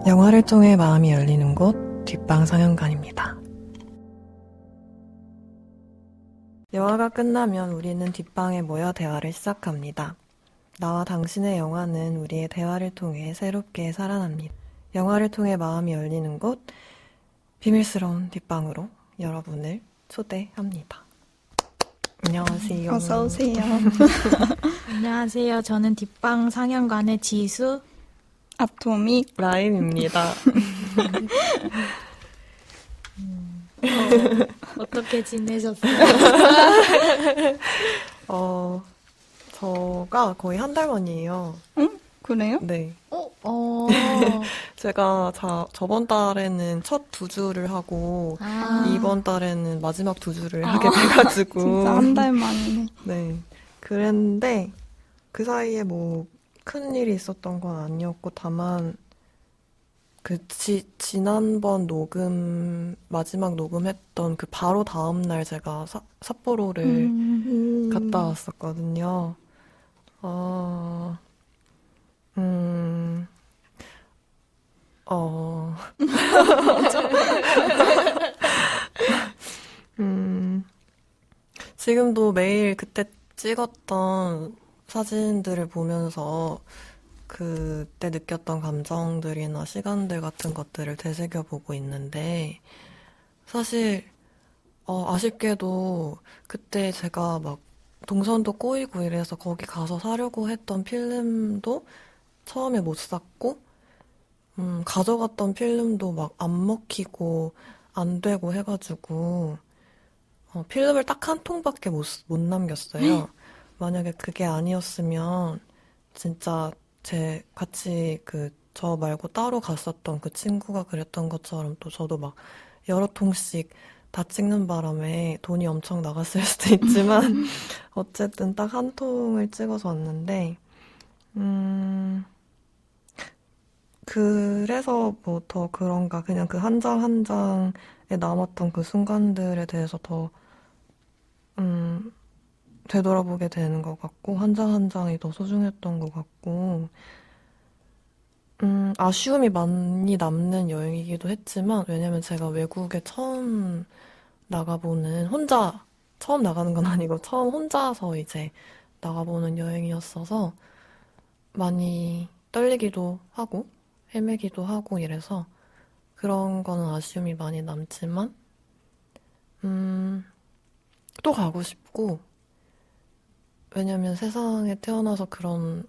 영화를 통해 마음이 열리는 곳 뒷방 상영관입니다. 영화가 끝나면 우리는 뒷방에 모여 대화를 시작합니다. 나와 당신의 영화는 우리의 대화를 통해 새롭게 살아납니다. 영화를 통해 마음이 열리는 곳 비밀스러운 뒷방으로 여러분을 초대합니다. 안녕하세요. 어서 오세요. 안녕하세요. 저는 뒷방 상영관의 지수, 아토미, 라임입니다. 어떻게 지내셨어요? 저가 거의 한 달 만이에요. 응? 그래요? 네. 어. 제가 저번 달에는 첫 2주를 하고 이번 달에는 마지막 2주를 하게 돼가지고 진짜 한 달 만이네. 네. 그랬는데 그 사이에 뭐 큰 일이 있었던 건 아니었고 다만 지난번 마지막 녹음했던 그 바로 다음 날 제가 삿포로를 갔다 왔었거든요. 지금도 매일 그때 찍었던 사진들을 보면서 그때 느꼈던 감정들이나 시간들 같은 것들을 되새겨보고 있는데 사실 아쉽게도 그때 제가 막 동선도 꼬이고 이래서 거기 가서 사려고 했던 필름도 처음에 못 샀고 가져갔던 필름도 막 안 먹히고 안 되고 해가지고 필름을 딱 한 통밖에 못 남겼어요. 만약에 그게 아니었으면 진짜 같이 저 말고 따로 갔었던 그 친구가 그랬던 것처럼 또 저도 막 여러 통씩 다 찍는 바람에 돈이 엄청 나갔을 수도 있지만 어쨌든 딱 한 통을 찍어서 왔는데 그래서 뭐 더 그런가 그냥 그 한 장 한 장에 남았던 그 순간들에 대해서 더 되돌아보게 되는 것 같고 한 장 한 장이 더 소중했던 것 같고 아쉬움이 많이 남는 여행이기도 했지만 왜냐면 제가 외국에 처음 나가보는 처음 나가는 건 아니고 처음 혼자서 이제 나가보는 여행이었어서 많이 떨리기도 하고 헤매기도 하고 이래서 그런 거는 아쉬움이 많이 남지만 또 가고 싶고 왜냐면 세상에 태어나서 그런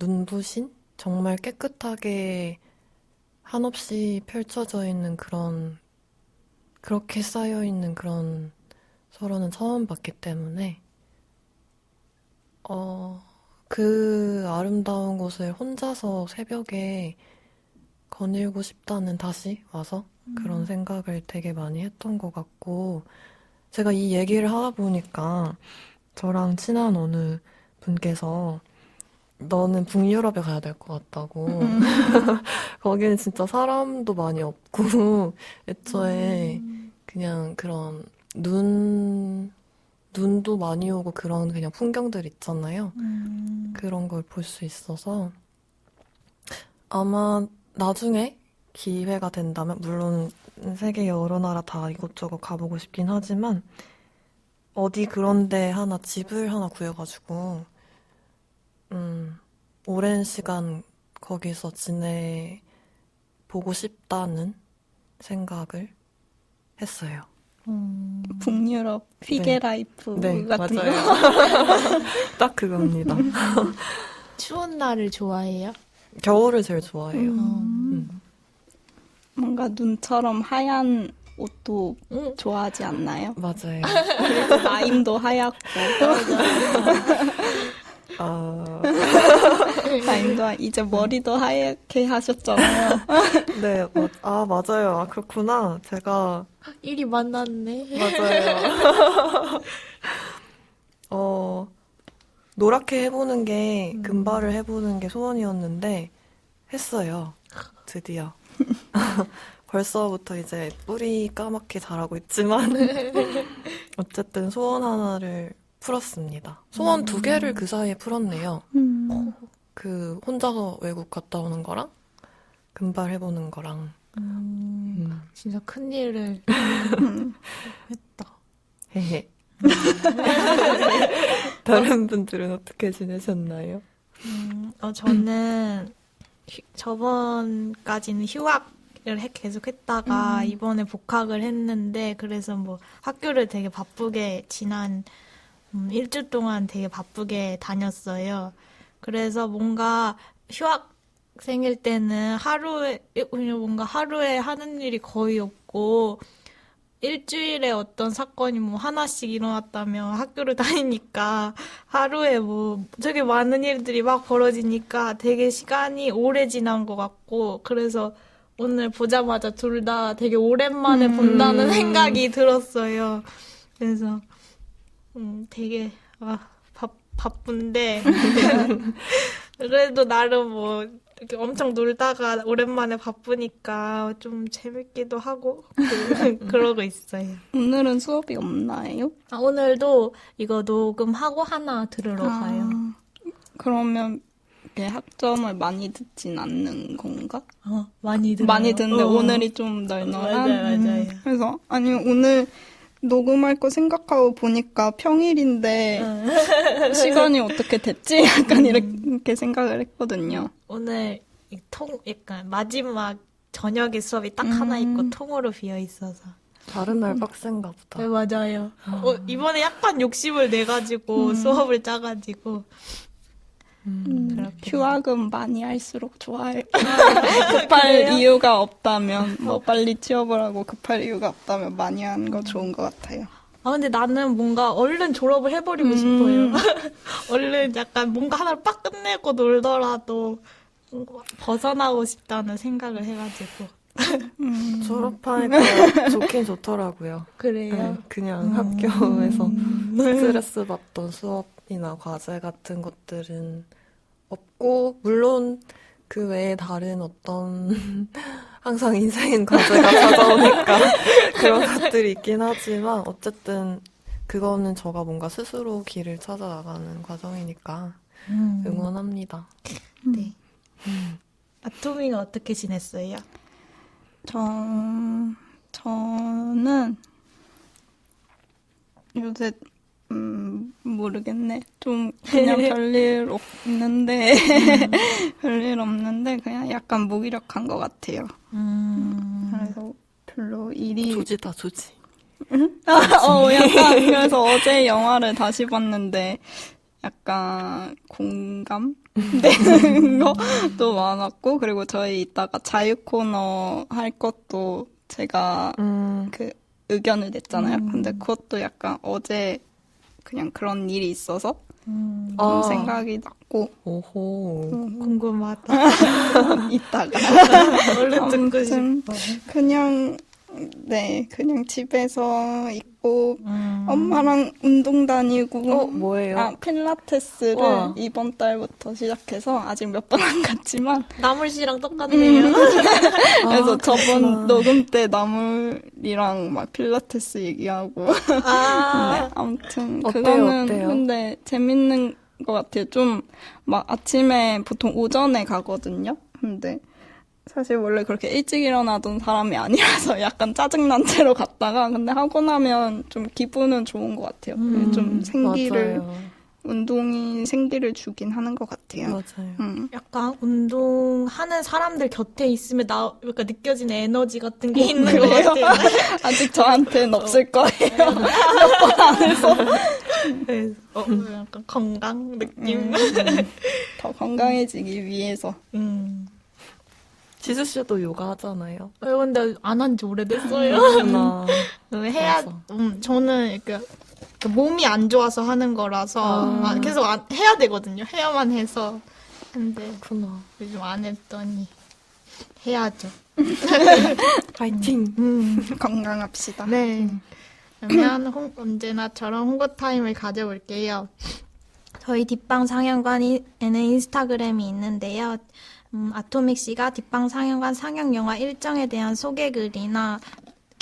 눈부신 정말 깨끗하게 한없이 펼쳐져 있는 그렇게 쌓여 있는 그런 서로는 처음 봤기 때문에 그 아름다운 곳을 혼자서 새벽에 거닐고 싶다는 다시 와서 그런 생각을 되게 많이 했던 것 같고 제가 이 얘기를 하다 보니까 저랑 친한 어느 분께서 너는 북유럽에 가야 될 것 같다고 거기는 진짜 사람도 많이 없고 애초에 그냥 그런 눈도 많이 오고 그런 그냥 풍경들 있잖아요. 그런 걸 볼 수 있어서 아마 나중에 기회가 된다면 물론 세계 여러 나라 다 이곳저곳 가보고 싶긴 하지만 어디 그런데 집을 하나 구해가지고 오랜 시간 거기서 지내보고 싶다는 생각을 했어요. 북유럽 피게 라이프 네, 같은 맞아요. 거. 딱 그겁니다. 추운 날을 좋아해요? 겨울을 제일 좋아해요. 뭔가 눈처럼 하얀 옷도 좋아하지 않나요? 맞아요. 그리고 라임도 하얗고 라임도 이제 머리도 하얗게 하셨잖아요. 네, 맞아요. 그렇구나. 제가 일이 만났네. 맞아요. 노랗게 해보는 게 금발을 해보는 게 소원이었는데 했어요. 드디어. 벌써부터 이제 뿌리 까맣게 자라고 있지만 어쨌든 소원 하나를 풀었습니다. 소원 2개를 그 사이에 풀었네요. 그 혼자서 외국 갔다 오는 거랑 금발 해보는 거랑 진짜 큰일을 했다. 헤헤. 다른 분들은 어떻게 지내셨나요? 저는 저번까지는 휴학을 계속 했다가 이번에 복학을 했는데 그래서 뭐 학교를 되게 바쁘게 지난 일주일 동안 되게 바쁘게 다녔어요. 그래서 뭔가 휴학생일 때는 그냥 뭔가 하루에 하는 일이 거의 없고 일주일에 어떤 사건이 뭐 하나씩 일어났다면 학교를 다니니까 하루에 뭐 되게 많은 일들이 막 벌어지니까 되게 시간이 오래 지난 것 같고 그래서 오늘 보자마자 둘 다 되게 오랜만에 본다는 생각이 들었어요. 그래서 되게 바쁜데 그래도 나름 뭐 이렇게 엄청 놀다가 오랜만에 바쁘니까 좀 재밌기도 하고 그러고 있어요. 오늘은 수업이 없나요? 오늘도 이거 녹음하고 하나 들으러 가요. 그러면 이렇게 학점을 많이 듣진 않는 건가? 많이 들어요. 많이 듣는데 오늘이 좀 널널한? 맞아요. 그래서 아니 오늘 녹음할 거 생각하고 보니까 평일인데 시간이 어떻게 됐지? 약간 이렇게 생각을 했거든요. 오늘 약간 마지막 저녁에 수업이 딱 하나 있고 통으로 비어 있어서. 다른 날 빡센가 보다. 네, 맞아요. 이번에 약간 욕심을 내가지고 수업을 짜가지고. 휴학은 많이 할수록 좋아요. 급할 이유가 없다면 뭐 빨리 취업을 하고 급할 이유가 없다면 많이 하는 거 좋은 것 같아요. 근데 나는 뭔가 얼른 졸업을 해버리고 싶어요. 얼른 약간 뭔가 하나를 빡 끝내고 놀더라도 벗어나고 싶다는 생각을 해가지고. 졸업하니까 좋긴 좋더라고요. 그래요? 네, 그냥 학교에서 스트레스 받던 수업이나 과제 같은 것들은 없고, 물론 그 외에 다른 어떤 항상 인생 과제가 찾아오니까 그런 것들이 있긴 하지만 어쨌든 그거는 저가 뭔가 스스로 길을 찾아 나가는 과정이니까 응원합니다. 네. 아토미가 어떻게 지냈어요? 저는 요새 모르겠네. 좀 그냥 별일 없는데 별일 없는데 그냥 약간 무기력한 것 같아요. 그래서 별로 일이 조지다 조지. 약간 그래서 어제 영화를 다시 봤는데 약간 공감되는 것도 많았고 그리고 저희 이따가 자유 코너 할 것도 제가 그 의견을 냈잖아요. 근데 그것도 약간 어제 그냥 그런 일이 있어서 좀 생각이 났고 오호. 궁금하다. 이따가 얼른 듣고 아무튼 싶어. 그냥 집에서 있고 엄마랑 운동 다니고 뭐예요? 필라테스를 와. 이번 달부터 시작해서 아직 몇 번 안 갔지만 나물 씨랑 똑같네요. 그래서 저번 그렇구나. 녹음 때 나물이랑 막 필라테스 얘기하고 네, 아무튼 어때요, 그거는 어때요? 근데 재밌는 것 같아요. 좀 막 아침에 보통 오전에 가거든요. 근데 사실 원래 그렇게 일찍 일어나던 사람이 아니라서 약간 짜증난 채로 갔다가 근데 하고 나면 좀 기분은 좋은 것 같아요. 좀 생기를 맞아요. 운동이 생기를 주긴 하는 것 같아요. 맞아요. 약간 운동하는 사람들 곁에 있으면 그러니까 느껴지는 에너지 같은 게 있는 것 같아요. 아직 저한테는 없을 거예요. 몇 번 안 해서. 그래서 약간 건강 느낌. 더 건강해지기 위해서. 지수 씨도 요가 하잖아요. 근데 안 한 지 오래됐어요. 그렇구나. 해야, 저는 이렇게 몸이 안 좋아서 하는 거라서 계속 해야 되거든요. 해야만 해서. 근데 그렇구나. 요즘 안 했더니 해야죠. 파이팅. 건강합시다. 네. 그러면 언제나처럼 홍보 타임을 가져볼게요. 저희 뒷방 상영관에는 인스타그램이 있는데요. 아토믹 씨가 뒷방 상영관 상영 영화 일정에 대한 소개글이나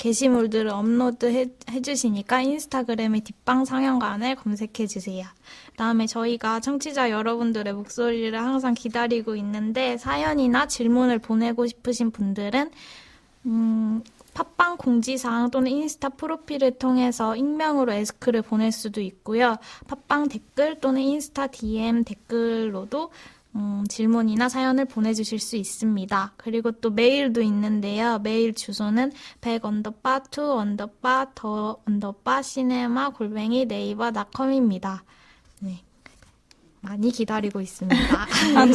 게시물들을 업로드 해주시니까 인스타그램의 뒷방 상영관을 검색해주세요. 그다음에 저희가 청취자 여러분들의 목소리를 항상 기다리고 있는데 사연이나 질문을 보내고 싶으신 분들은 팟빵 공지사항 또는 인스타 프로필을 통해서 익명으로 에스크를 보낼 수도 있고요. 팟빵 댓글 또는 인스타 DM 댓글로도 질문이나 사연을 보내주실 수 있습니다. 그리고 또 메일도 있는데요. 메일 주소는 100_2__cinema@네이버.com입니다. 네. 많이 기다리고 있습니다.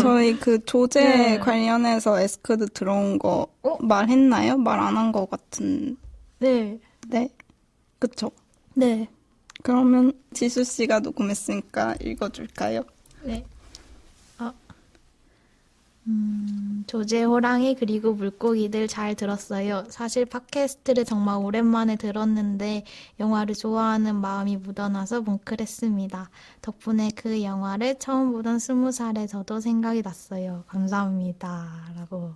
저희 그 조제 네. 관련해서 에스크드 들어온 거 말했나요? 말 안 한 거 같은. 네. 네. 그쵸? 네. 그러면 지수 씨가 녹음했으니까 읽어줄까요? 네. 조제 호랑이 그리고 물고기들 잘 들었어요. 사실 팟캐스트를 정말 오랜만에 들었는데 영화를 좋아하는 마음이 묻어나서 뭉클했습니다. 덕분에 그 영화를 처음 보던 20살의 저도 생각이 났어요. 감사합니다. 라고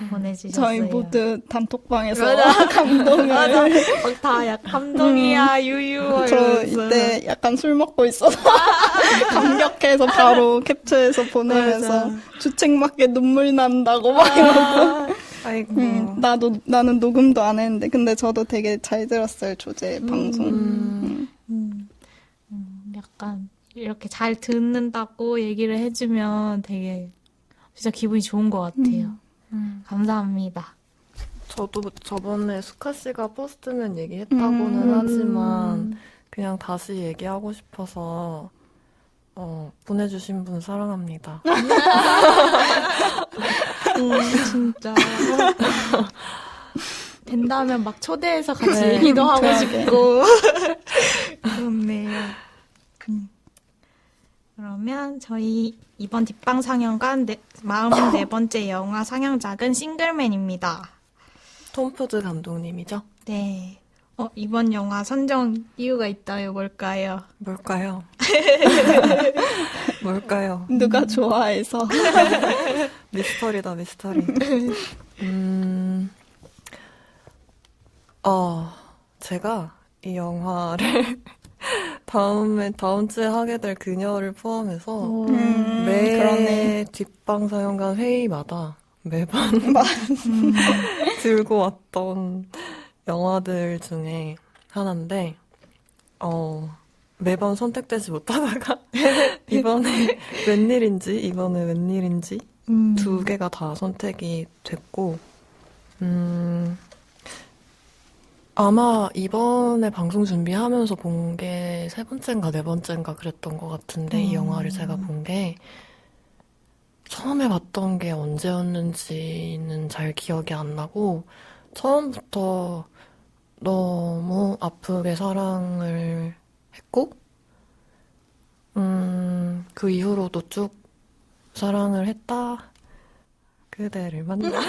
보내주셨어요. 저희 모두 단톡방에서 맞아. 감동을. 맞아. 다 약 감동이야, 유유. 저 이때 약간 술 먹고 있어서 감격해서 바로 캡처해서 보내면서 맞아. 주책맞게 눈물 난다고 막 이러고. 아이고. 나는 녹음도 안 했는데 근데 저도 되게 잘 들었어요, 조제 방송. 약간 이렇게 잘 듣는다고 얘기를 해주면 되게 진짜 기분이 좋은 것 같아요. 감사합니다. 저도 저번에 수카 씨가 포스트면 얘기했다고는 하지만 그냥 다시 얘기하고 싶어서 보내주신 분 사랑합니다. 진짜. 된다면 막 초대해서 같이 얘기도 하고 싶고. 그렇네요. 그러면 저희 이번 뒷방 상영관 44번째 영화 상영작은 싱글맨입니다. 톰 푸드 감독님이죠? 네. 이번 영화 선정 이유가 있다요. 뭘까요? 뭘까요? 뭘까요? 누가 좋아해서. 미스터리다, 미스터리. 제가 이 영화를 다음 주에 하게 될 그녀를 포함해서 매 그러네. 뒷방 사연관 회의마다 매번 들고 왔던 영화들 중에 하나인데, 매번 선택되지 못하다가 이번에 웬일인지 두 개가 다 선택이 됐고, 아마 이번에 방송 준비하면서 본 게 세 번째인가 네 번째인가 그랬던 것 같은데, 이 영화를 제가 본 게 처음에 봤던 게 언제였는지는 잘 기억이 안 나고 처음부터 너무 아프게 사랑을 했고 그 이후로도 쭉 사랑을 했다. 그대를 만나.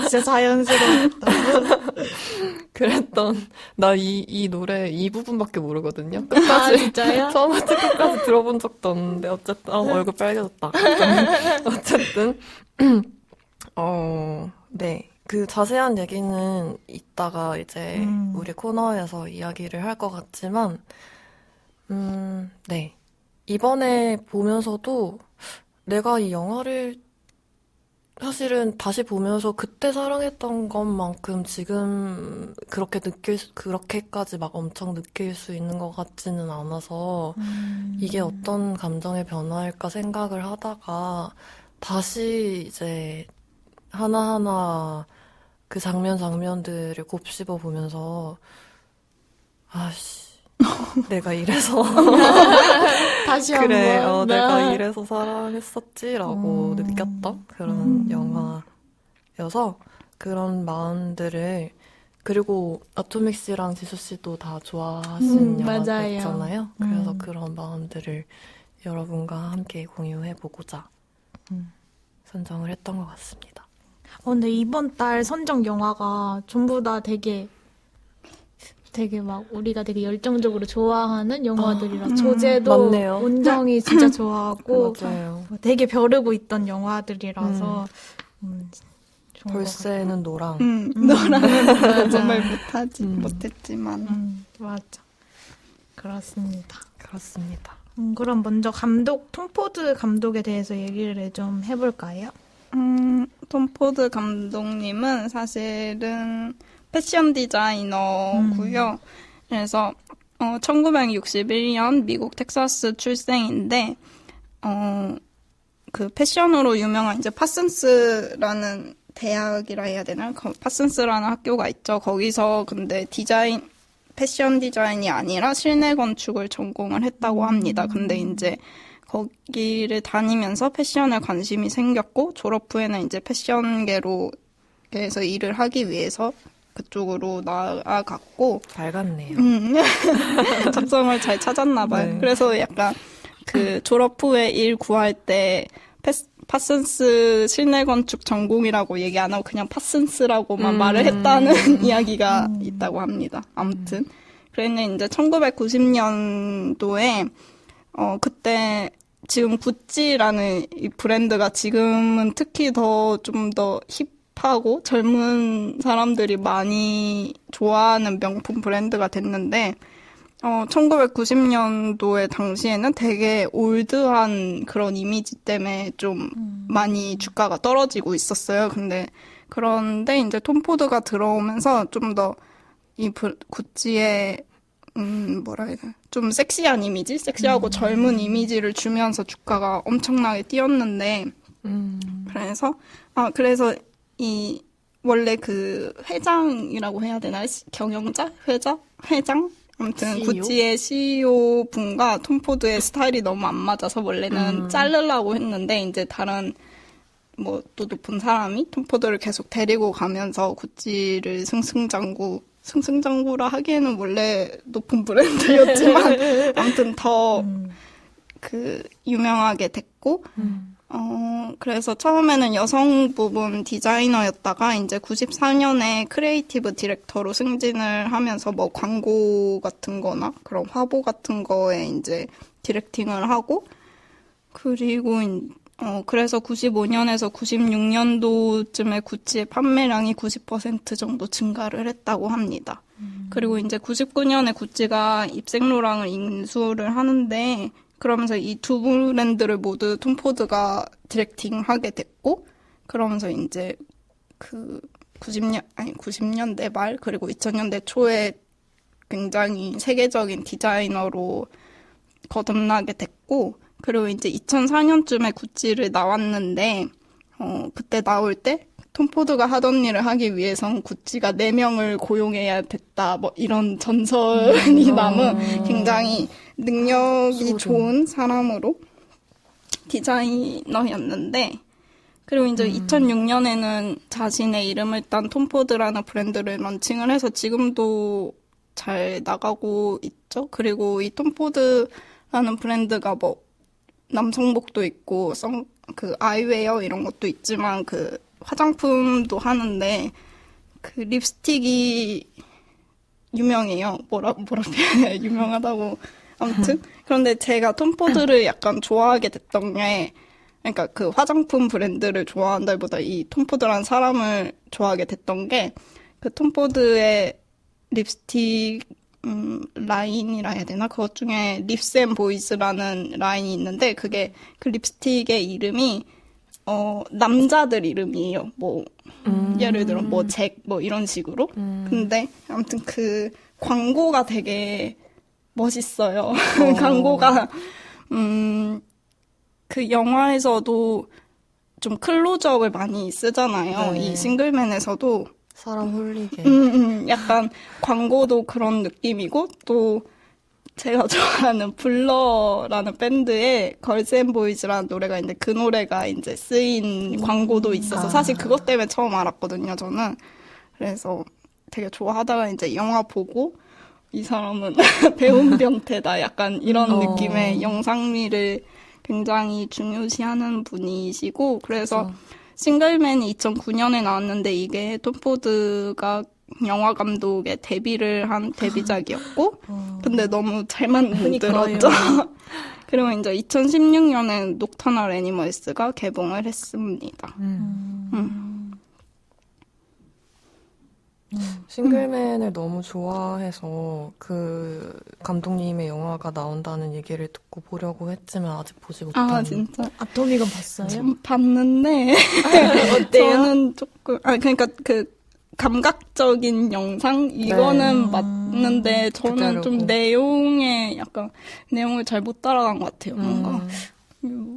진짜 자연스러웠다. 그랬던 나 이 노래 이 부분밖에 모르거든요. 아, 끝까지 진짜요? 처음부터 끝까지 들어본 적도 없는데 어쨌든 얼굴 빨개졌다. 어쨌든 네. 그 자세한 얘기는 이따가 이제 우리 코너에서 이야기를 할 것 같지만 네. 이번에 보면서도 내가 이 영화를 사실은 다시 보면서 그때 사랑했던 것만큼 지금 그렇게까지 막 엄청 느낄 수 있는 것 같지는 않아서 이게 어떤 감정의 변화일까 생각을 하다가 다시 이제 하나하나 그 장면들을 곱씹어 보면서 아씨 내가 이래서 다시 그래, 한번. 내가 이래서 사랑했었지라고 느꼈던 그런 영화여서 그런 마음들을 그리고 아토믹 씨랑 지수 씨도 다 좋아하시는 맞아요. 영화였잖아요. 그래서 그런 마음들을 여러분과 함께 공유해보고자 선정을 했던 것 같습니다. 근데 이번 달 선정 영화가 전부 다 되게 막 우리가 되게 열정적으로 좋아하는 영화들이라 조제도 맞네요. 온정이 진짜 좋아하고 맞아요. 되게 벼르고 있던 영화들이라서 좋은 것 벌새는 노랑. 너랑은 정말 음. 못했지만. 맞아. 그렇습니다. 그렇습니다. 그럼 먼저 톰 포드 감독에 대해서 얘기를 좀 해볼까요? 톰 포드 감독님은 사실은 패션 디자이너고요. 그래서 1961년 미국 텍사스 출생인데 그 패션으로 유명한 이제 파슨스라는 대학이라 해야 되나? 파슨스라는 학교가 있죠. 거기서 근데 패션 디자인이 아니라 실내 건축을 전공을 했다고 합니다. 근데 이제 거기를 다니면서 패션에 관심이 생겼고 졸업 후에는 이제 패션계에서 일을 하기 위해서 그쪽으로 나아갔고 밝았네요. 적성을 잘 찾았나 봐요. 네. 그래서 약간 그 졸업 후에 일 구할 때 파슨스 실내 건축 전공이라고 얘기 안 하고 그냥 파슨스라고만 말을 했다는 이야기가 있다고 합니다. 아무튼 그랬는데 이제 1990년도에 그때 지금 구찌라는 이 브랜드가 지금은 특히 좀 더 힙하고 젊은 사람들이 많이 좋아하는 명품 브랜드가 됐는데 1990년도에 당시에는 되게 올드한 그런 이미지 때문에 좀 많이 주가가 떨어지고 있었어요. 그런데 이제 톰 포드가 들어오면서 좀 더 이 구찌의 뭐라 해야 되나 좀 섹시한 이미지, 섹시하고 젊은 이미지를 주면서 주가가 엄청나게 뛰었는데 그래서 이 원래 그 회장이라고 해야 되나 경영자 회장 아무튼 CEO? 구찌의 CEO 분과 톰 포드의 스타일이 너무 안 맞아서 원래는 자르려고 했는데 이제 다른 뭐 또 높은 사람이 톰 포드를 계속 데리고 가면서 구찌를 승승장구라 하기에는 원래 높은 브랜드였지만 아무튼 더 그 유명하게 됐고 그래서 처음에는 여성 부분 디자이너였다가 이제 94년에 크리에이티브 디렉터로 승진을 하면서 뭐 광고 같은 거나 그런 화보 같은 거에 이제 디렉팅을 하고 그리고 그래서 95년에서 96년도쯤에 구찌의 판매량이 90% 정도 증가를 했다고 합니다. 그리고 이제 99년에 구찌가 입생로랑을 인수를 하는데 그러면서 이 두 브랜드를 모두 톰 포드가 디렉팅하게 됐고 그러면서 이제 그 90년대 말 그리고 2000년대 초에 굉장히 세계적인 디자이너로 거듭나게 됐고 그리고 이제 2004년쯤에 구찌를 나왔는데 그때 나올 때 톰 포드가 하던 일을 하기 위해선 구찌가 4명을 고용해야 됐다 뭐 이런 전설이 남은 굉장히 능력이 좋은 사람으로 디자이너였는데 그리고 이제 2006년에는 자신의 이름을 딴 톰 포드라는 브랜드를 런칭을 해서 지금도 잘 나가고 있죠. 그리고 이 톰 포드라는 브랜드가 뭐 남성복도 있고 그 아이웨어 이런 것도 있지만 그 화장품도 하는데 그 립스틱이 유명해요. 뭐라 표현해 유명하다고. 아무튼 그런데 제가 톰 포드를 약간 좋아하게 됐던 게 그러니까 그 화장품 브랜드를 좋아한다기보다 이 톰 포드라는 사람을 좋아하게 됐던 게 그 톰 포드의 립스틱 라인이라 해야 되나? 그것 중에 립스 앤 보이즈라는 라인이 있는데 그게 그 립스틱의 이름이 남자들 이름이에요. 뭐 예를 들어 뭐 잭 뭐 이런 식으로. 근데 아무튼 그 광고가 되게 멋있어요. 광고가 그 영화에서도 좀 클로즈업을 많이 쓰잖아요. 네. 이 싱글맨에서도 사람 홀리게. 약간 광고도 그런 느낌이고 또 제가 좋아하는 블러라는 밴드의 걸스 앤 보이즈라는 노래가 있는데 그 노래가 이제 쓰인 광고도 있어서 사실 그것 때문에 처음 알았거든요, 저는. 그래서 되게 좋아하다가 이제 영화 보고 이 사람은 배운 변태다 약간 이런 느낌의 영상미를 굉장히 중요시하는 분이시고 그래서 싱글맨이 2009년에 나왔는데 이게 톰 포드가 영화 감독의 데뷔를 한 데뷔작이었고 근데 너무 잘 만들었죠. 그리고 이제 2016년에 녹터널 애니멀스가 개봉을 했습니다. 싱글맨을 너무 좋아해서 그 감독님의 영화가 나온다는 얘기를 듣고 보려고 했지만 아직 보지 못한. 아, 진짜. 아토믹은 봤어요? 좀 봤는데 어때요? 저는 조금 그러니까 그 감각적인 영상 이거는 맞는데 저는 좀 그대로고. 내용을 잘 못 따라간 것 같아요. 뭔가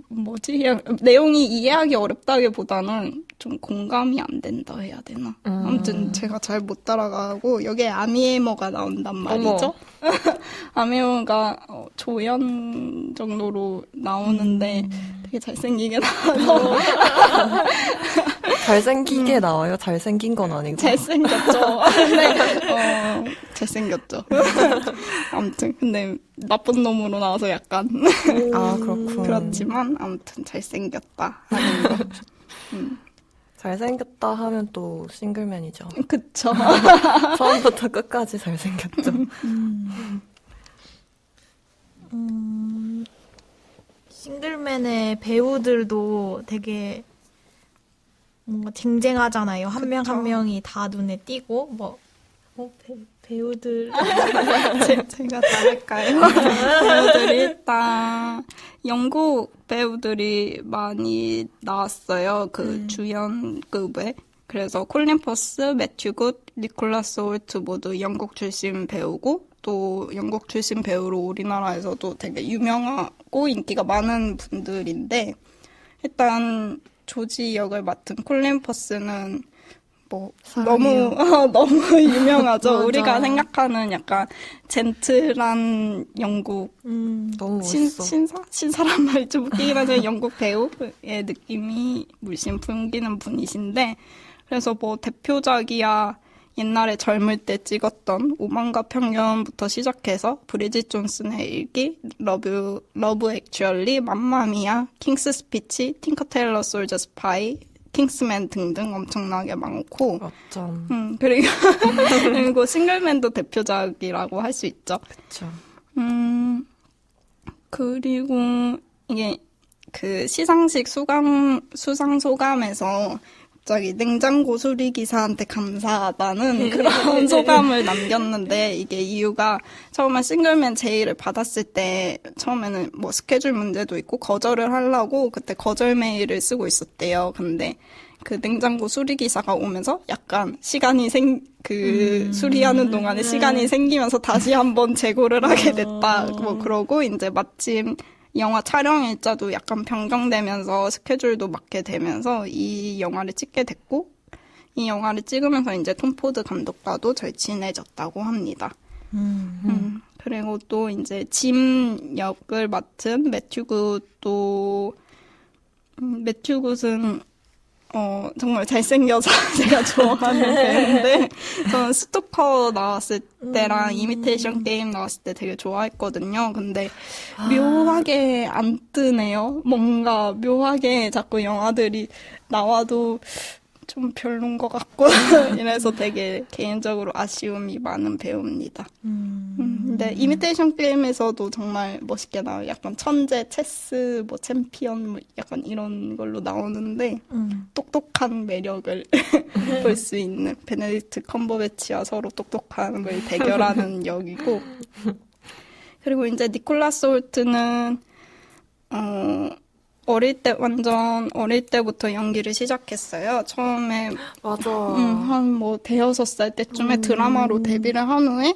뭐지? 그냥 내용이 이해하기 어렵다기보다는 좀 공감이 안 된다 해야 되나? 아무튼 제가 잘 못 따라가고 여기에 아미에머가 나온단 말이죠. 아미에머가 조연 정도로 나오는데 되게 잘생기게 나와서 잘생기게 나와요? 잘생긴 건 아니고. 잘생겼죠. 근데 잘생겼죠. 아무튼 근데 나쁜 놈으로 나와서 약간 아, 그렇군. 그렇지만 아무튼 잘생겼다 하는 거. 잘생겼다 하면 또 싱글맨이죠. 그쵸. 처음부터 끝까지 잘생겼죠. 싱글맨의 배우들도 되게 뭔가 쟁쟁하잖아요. 한 명 한 명이 다 눈에 띄고 배우들 제가 다를까요? 배우들이 일단 영국 배우들이 많이 나왔어요. 그 주연급에. 그래서 콜린 퍼스, 매튜 굿, 니콜라스 홀트 모두 영국 출신 배우고 또 영국 출신 배우로 우리나라에서도 되게 유명하고 인기가 많은 분들인데 일단 조지 역을 맡은 콜린 퍼스는 뭐 너무 유명하죠. 맞아. 우리가 생각하는 약간 젠틀한 영국 너무 멋있어. 신사란 말이 좀 웃기긴 하지만 영국 배우의 느낌이 물씬 풍기는 분이신데 그래서 뭐 대표작이야 옛날에 젊을 때 찍었던 오만과 편견부터 시작해서 브리짓 존슨의 일기, 러브 액츄얼리, 맘마미아, 킹스 스피치, 틴커 테일러 솔저 스파이, 킹스맨 등등 엄청나게 많고 어쩜. 그리고 싱글맨도 대표작이라고 할 수 있죠. 그쵸. 그리고 이게 그 시상식 수상 소감에서 갑자기 냉장고 수리 기사한테 감사하다는 그런 소감을 남겼는데 이게 이유가 처음에 싱글맨 제의를 받았을 때 처음에는 뭐 스케줄 문제도 있고 거절을 하려고 그때 거절 메일을 쓰고 있었대요. 근데 그 냉장고 수리 기사가 오면서 약간 시간이 수리하는 동안에 시간이 생기면서 다시 한번 재고를 하게 됐다. 뭐 그러고 이제 마침 영화 촬영 일자도 약간 변경되면서 스케줄도 맞게 되면서 이 영화를 찍게 됐고 이 영화를 찍으면서 이제 톰 포드 감독과도 절친해졌다고 합니다. 그리고 또 이제 짐 역을 맡은 매튜 굿은 정말 잘생겨서 제가 좋아하는 배우인데 저는 스토커 나왔을 때랑 이미테이션 게임 나왔을 때 되게 좋아했거든요. 근데 묘하게 안 뜨네요. 뭔가 묘하게 자꾸 영화들이 나와도 좀 별론 것 같고 이래서 되게 개인적으로 아쉬움이 많은 배우입니다. 근데 이미테이션 게임에서도 정말 멋있게 나와요. 약간 천재, 체스, 뭐 챔피언 뭐 약간 이런 걸로 나오는데 똑똑한 매력을 볼 수 있는 베네딕트 컴버배치와 서로 똑똑함을 대결하는 역이고 그리고 이제 니콜라스 홀트는 완전 어릴 때부터 연기를 시작했어요. 처음에 맞아. 한 뭐 대여섯 살 때쯤에 드라마로 데뷔를 한 후에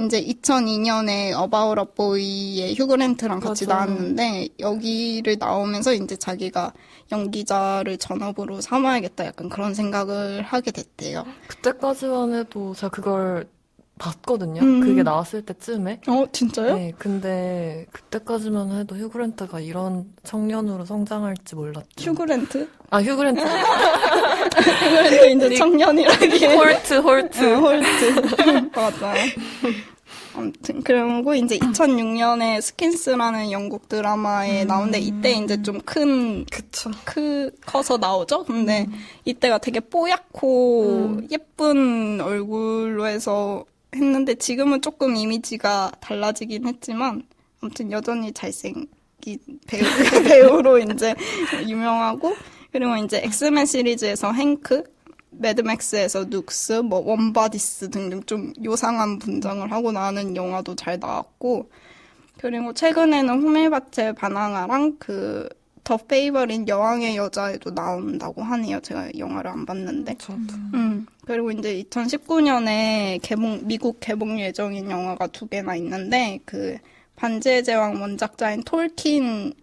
이제 2002년에 어바웃 어 보이의 휴그랜트랑 같이 맞아. 나왔는데 여기를 나오면서 이제 자기가 연기자를 전업으로 삼아야겠다 약간 그런 생각을 하게 됐대요. 그때까지만 해도 제가 그걸 봤거든요. 그게 나왔을 때쯤에. 진짜요? 네, 근데 그때까지만 해도 휴그랜트가 이런 청년으로 성장할지 몰랐죠. 휴그랜트? 아, 휴그랜트. 휴그랜트 이제 청년이라기에. 홀트. 홀트. 맞아. 아무튼 그리고 이제 2006년에 스킨스라는 영국 드라마에 나오는데 이때 이제 좀 그쵸. 커서 나오죠. 근데 이때가 되게 뽀얗고 예쁜 얼굴로 해서 했는데 지금은 조금 이미지가 달라지긴 했지만 아무튼 여전히 배우로 이제 유명하고, 그리고 이제 엑스맨 시리즈에서 행크, 매드맥스에서 눅스, 뭐 원바디스 등등 좀 요상한 분장을 하고 나오는 영화도 잘 나왔고, 그리고 최근에는 후메바체 바나나랑 더 페이버린 여왕의 여자에도 나온다고 하네요. 제가 영화를 안 봤는데. 저도. 그리고 이제 2019년에 미국 개봉 예정인 영화가 2개나 있는데, 반지의 제왕 원작자인 톨킨의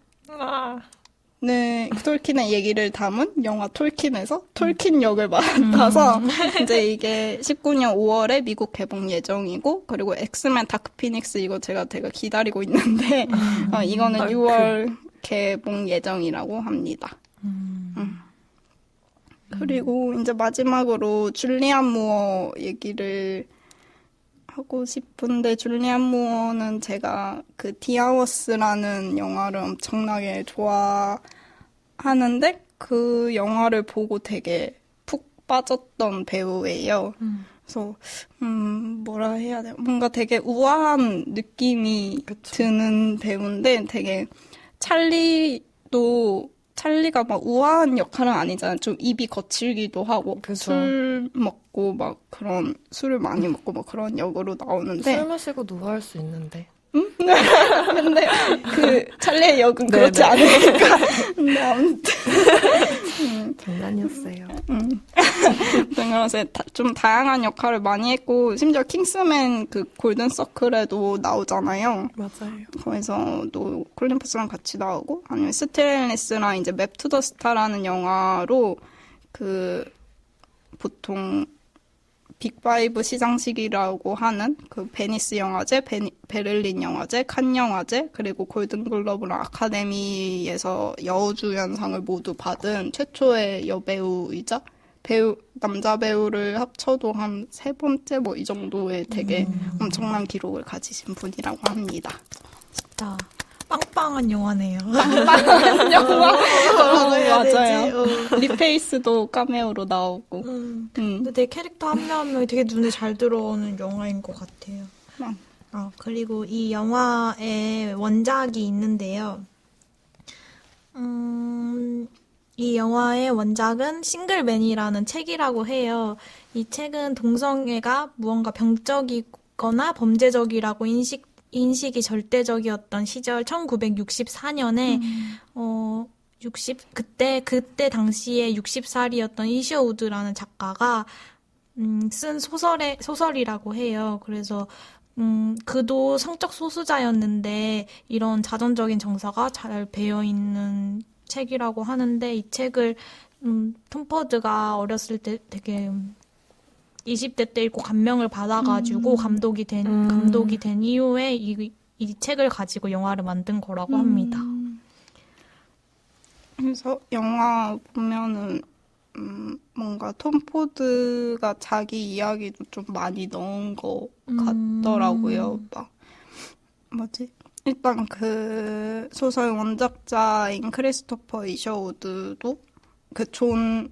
얘기를 담은 영화 톨킨에서 톨킨 역을 맡아서 이제 이게 19년 5월에 미국 개봉 예정이고, 그리고 엑스맨 다크 피닉스 이거 제가 되게 기다리고 있는데 이거는 6월 개봉 예정이라고 합니다. 그리고 이제 마지막으로 줄리안 무어 얘기를 하고 싶은데, 줄리안 무어는 제가 디아워스라는 영화를 엄청나게 좋아하는데, 그 영화를 보고 되게 푹 빠졌던 배우예요. 그래서 뭐라 해야 돼요? 뭔가 되게 우아한 느낌이 드는 배우인데, 되게 찰리가 막 우아한 역할은 아니잖아요. 좀 입이 거칠기도 하고, 술 먹고 막 술을 많이 먹고 막 그런 역으로 나오는데. 술 마시고 누워할 수 있는데. 근데 찰리의 역은 그렇지 않으니까. 근데 아무튼. 장난이었어요. 그래서 좀 다양한 역할을 많이 했고, 심지어 킹스맨 골든 서클에도 나오잖아요. 맞아요. 거기서도 콜린 퍼스랑 같이 나오고, 아니면 스틸리스랑 이제 맵 투 더 스타라는 영화로 보통 빅5 시상식이라고 하는 베니스 영화제, 베를린 영화제, 칸 영화제, 그리고 골든글러브랑 아카데미에서 여우주연상을 모두 받은 최초의 여배우이자 남자 배우를 합쳐도 한 3번째 뭐 이 정도의 되게 엄청난 기록을 가지신 분이라고 합니다. 진짜 빵빵한 영화네요. 맞아요. 리페이스도 카메오로 나오고. 근데 되게 캐릭터 한 명 한 명이 되게 눈에 잘 들어오는 영화인 것 같아요. 그리고 이 영화에 원작이 있는데요. 이 영화의 원작은 싱글맨이라는 책이라고 해요. 이 책은 동성애가 무언가 병적이거나 범죄적이라고 인식이 절대적이었던 시절 1964년에 그때 당시에 60살이었던 이셔 우드라는 작가가 쓴 소설이라고 해요. 그래서 그도 성적 소수자였는데 이런 자전적인 정서가 잘 배어 있는 책이라고 하는데, 이 책을 톰 포드가 어렸을 때 되게 20대 때 읽고 감명을 받아가지고 감독이 된 이후에 이 책을 가지고 영화를 만든 거라고 합니다. 그래서 영화 보면은 뭔가 톰 포드가 자기 이야기도 좀 많이 넣은 것 같더라고요. 막 뭐지? 일단 소설 원작자인 크리스토퍼 이셔우드도 존이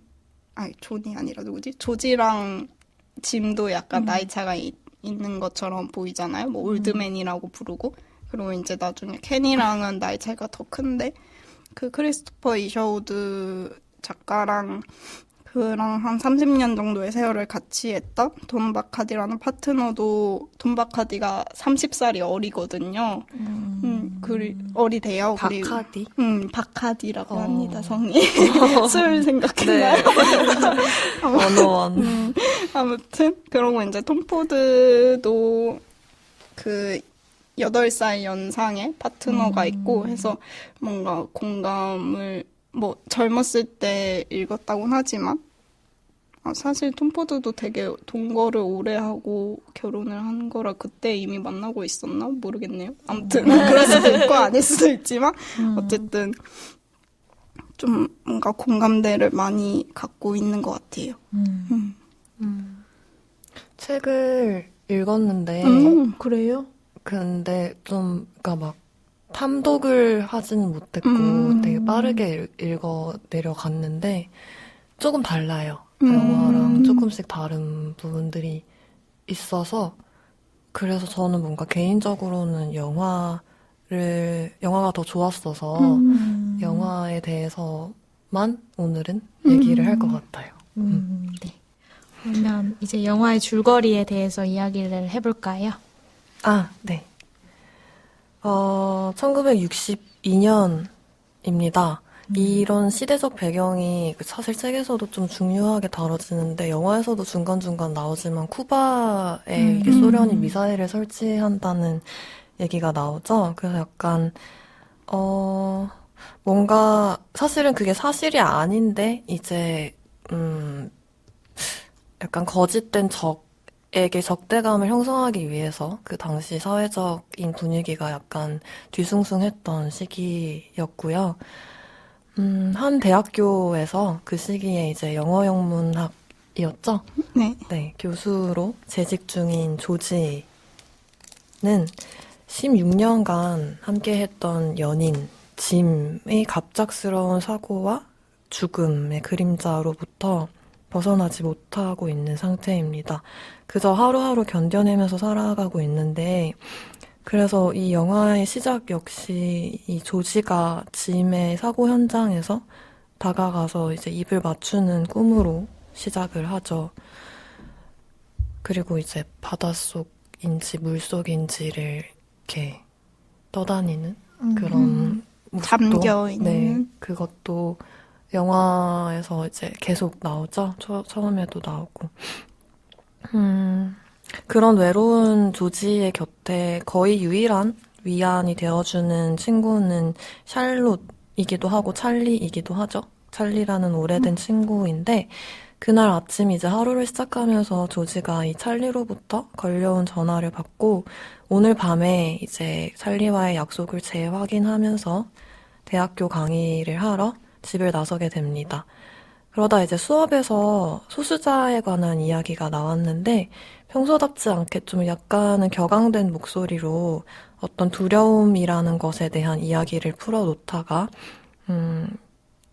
아니라 누구지? 조지랑 짐도 약간 나이 차가 있는 것처럼 보이잖아요. 뭐 올드맨이라고 부르고. 그리고 이제 나중에 켄이랑은 나이 차이가 더 큰데, 크리스토퍼 이셔우드 작가랑 한 30년 정도의 세월을 같이 했던 돈 바카디라는 파트너도, 돈 바카디가 30살이 어리거든요. 어리대요. 바카디? 바카디라고 합니다, 성이. 술 생각했나요? 네. 원어원. 아무튼, 그러고 이제 톰 포드도 8살 연상의 파트너가 있고 해서 뭔가 공감을, 뭐 젊었을 때 읽었다고는 하지만 사실 톰 포드도 되게 동거를 오래 하고 결혼을 한 거라 그때 이미 만나고 있었나? 모르겠네요. 아무튼 그럴 수도 있고 아닐 수도 있지만 어쨌든 좀 뭔가 공감대를 많이 갖고 있는 것 같아요. 책을 읽었는데 그래요? 근데 좀 그러니까 막 탐독을 하지는 못했고 되게 빠르게 읽어 내려갔는데 조금 달라요. 영화랑 조금씩 다른 부분들이 있어서 그래서 저는 뭔가 개인적으로는 영화를 영화가 더 좋았어서 영화에 대해서만 오늘은 얘기를 할 것 같아요. 네. 그러면 이제 영화의 줄거리에 대해서 이야기를 해볼까요? 아, 네. 1962년입니다. 이런 시대적 배경이 사실 책에서도 좀 중요하게 다뤄지는데 영화에서도 중간중간 나오지만 쿠바에 이게 소련이 미사일을 설치한다는 얘기가 나오죠. 그래서 약간 뭔가 사실은 그게 사실이 아닌데 이제 약간 거짓된 적에게 적대감을 형성하기 위해서 그 당시 사회적인 분위기가 약간 뒤숭숭했던 시기였고요. 한 대학교에서 그 시기에 이제 영어 영문학이었죠? 네. 네, 교수로 재직 중인 조지는 16년간 함께 했던 연인 짐의 갑작스러운 사고와 죽음의 그림자로부터 벗어나지 못하고 있는 상태입니다. 그저 하루하루 견뎌내면서 살아가고 있는데 그래서 이 영화의 시작 역시 이 조지가 짐의 사고 현장에서 다가가서 이제 입을 맞추는 꿈으로 시작을 하죠. 그리고 이제 바닷속인지 물속인지를 이렇게 떠다니는 그런 모습도 잠겨있는. 네, 그것도 영화에서 이제 계속 나오죠. 처음에도 나오고. 그런 외로운 조지의 곁에 거의 유일한 위안이 되어주는 친구는 샬롯이기도 하고 찰리이기도 하죠. 찰리라는 오래된 친구인데 그날 아침 이제 하루를 시작하면서 조지가 이 찰리로부터 걸려온 전화를 받고 오늘 밤에 이제 찰리와의 약속을 재확인하면서 대학교 강의를 하러 집을 나서게 됩니다. 그러다 이제 수업에서 소수자에 관한 이야기가 나왔는데 평소답지 않게 좀 약간은 격앙된 목소리로 어떤 두려움이라는 것에 대한 이야기를 풀어놓다가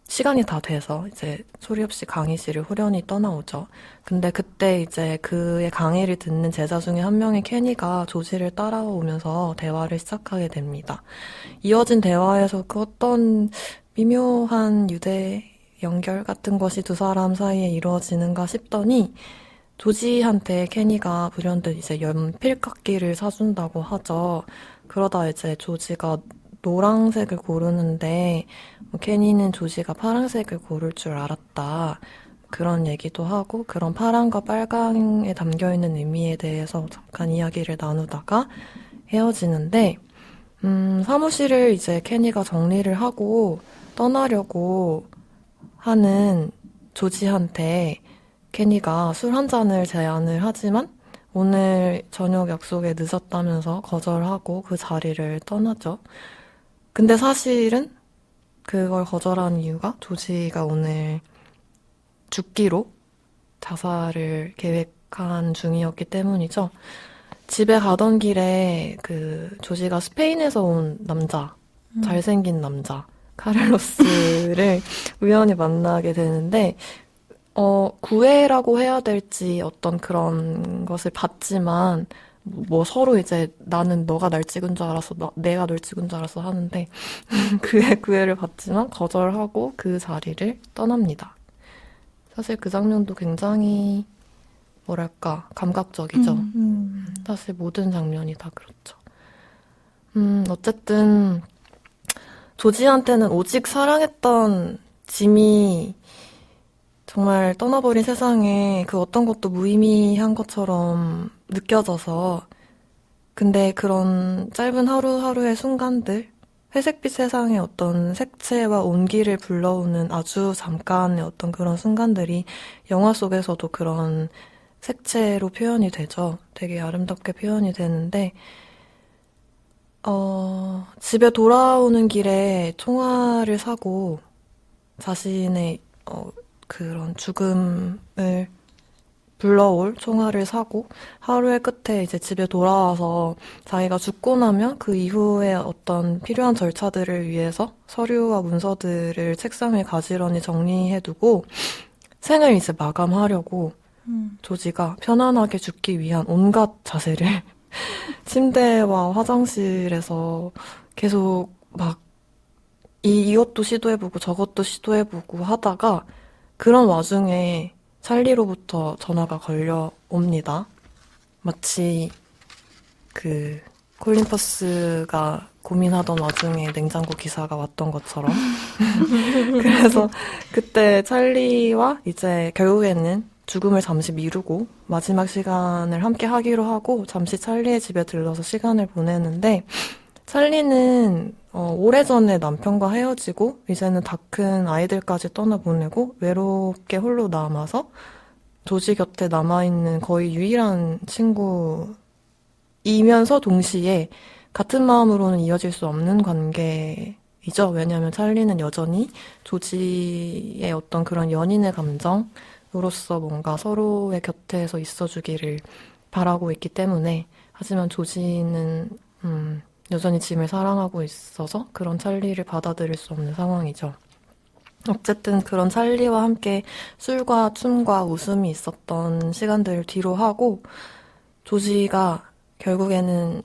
시간이 다 돼서 이제 소리 없이 강의실을 후련히 떠나오죠. 근데 그때 이제 그의 강의를 듣는 제자 중에 한 명의 케니가 조지를 따라오면서 대화를 시작하게 됩니다. 이어진 대화에서 그 어떤 미묘한 유대 연결 같은 것이 두 사람 사이에 이루어지는가 싶더니 조지한테 케니가 불현듯 이제 연필깎이를 사준다고 하죠. 그러다 이제 조지가 노란색을 고르는데 케니는 조지가 파란색을 고를 줄 알았다. 그런 얘기도 하고 그런 파란과 빨강에 담겨있는 의미에 대해서 잠깐 이야기를 나누다가 헤어지는데 사무실을 이제 케니가 정리를 하고 떠나려고 하는 조지한테 케니가 술 한 잔을 제안을 하지만 오늘 저녁 약속에 늦었다면서 거절하고 그 자리를 떠나죠. 근데 사실은 그걸 거절한 이유가 조지가 오늘 죽기로 자살을 계획한 중이었기 때문이죠. 집에 가던 길에 그 조지가 스페인에서 온 남자, 잘생긴 남자, 카를로스를 우연히 만나게 되는데, 구애라고 해야 될지 어떤 그런 것을 받지만, 뭐 서로 이제 나는 너가 날 찍은 줄 알았어, 내가 널 찍은 줄 알았어 하는데, 그의 구애를 받지만 거절하고 그 자리를 떠납니다. 사실 그 장면도 굉장히, 뭐랄까, 감각적이죠. 사실 모든 장면이 다 그렇죠. 어쨌든, 조지한테는 오직 사랑했던 짐이 정말 떠나버린 세상에 그 어떤 것도 무의미한 것처럼 느껴져서 근데 그런 짧은 하루하루의 순간들 회색빛 세상의 어떤 색채와 온기를 불러오는 아주 잠깐의 어떤 그런 순간들이 영화 속에서도 그런 색채로 표현이 되죠. 되게 아름답게 표현이 되는데 집에 돌아오는 길에 총알을 사고 자신의 그런 죽음을 불러올 총알을 사고 하루의 끝에 이제 집에 돌아와서 자기가 죽고 나면 그 이후에 어떤 필요한 절차들을 위해서 서류와 문서들을 책상에 가지런히 정리해두고 생을 이제 마감하려고 조지가 편안하게 죽기 위한 온갖 자세를 침대와 화장실에서 계속 막 이것도 시도해보고 저것도 시도해보고 하다가 그런 와중에 찰리로부터 전화가 걸려옵니다. 마치 그 콜린 퍼스가 고민하던 와중에 냉장고 기사가 왔던 것처럼. 그래서 그때 찰리와 이제 결국에는 죽음을 잠시 미루고 마지막 시간을 함께 하기로 하고 잠시 찰리의 집에 들러서 시간을 보내는데 찰리는 오래전에 남편과 헤어지고 이제는 다 큰 아이들까지 떠나보내고 외롭게 홀로 남아서 조지 곁에 남아있는 거의 유일한 친구이면서 동시에 같은 마음으로는 이어질 수 없는 관계이죠. 왜냐하면 찰리는 여전히 조지의 어떤 그런 연인의 감정으로서 뭔가 서로의 곁에서 있어주기를 바라고 있기 때문에 하지만 조지는 여전히 짐을 사랑하고 있어서 그런 찰리를 받아들일 수 없는 상황이죠. 어쨌든 그런 찰리와 함께 술과 춤과 웃음이 있었던 시간들을 뒤로 하고 조지가 결국에는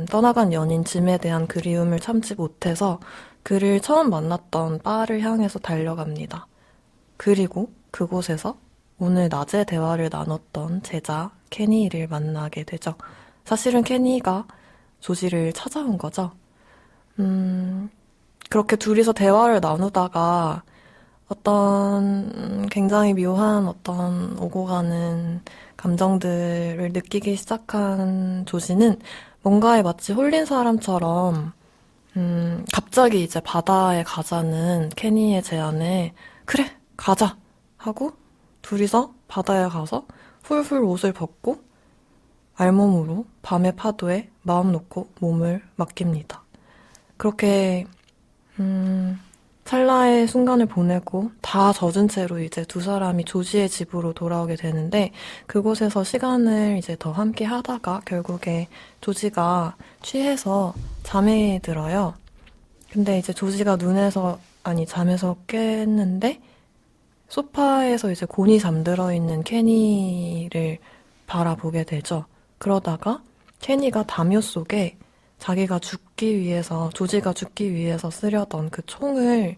떠나간 연인 짐에 대한 그리움을 참지 못해서 그를 처음 만났던 바를 향해서 달려갑니다. 그리고 그곳에서 오늘 낮에 대화를 나눴던 제자 케니를 만나게 되죠. 사실은 케니가 조지를 찾아온 거죠. 그렇게 둘이서 대화를 나누다가 어떤 굉장히 묘한 어떤 오고 가는 감정들을 느끼기 시작한 조지는 뭔가에 마치 홀린 사람처럼 갑자기 이제 바다에 가자는 케니의 제안에 그래 가자 하고 둘이서 바다에 가서 훌훌 옷을 벗고 알몸으로 밤의 파도에 마음 놓고 몸을 맡깁니다. 그렇게 찰나의 순간을 보내고 다 젖은 채로 이제 두 사람이 조지의 집으로 돌아오게 되는데 그곳에서 시간을 이제 더 함께 하다가 결국에 조지가 취해서 잠에 들어요. 근데 이제 조지가 잠에서 깼는데 소파에서 이제 곤히 잠들어 있는 케니를 바라보게 되죠. 그러다가 케니가 담요 속에 자기가 조지가 죽기 위해서 쓰려던 그 총을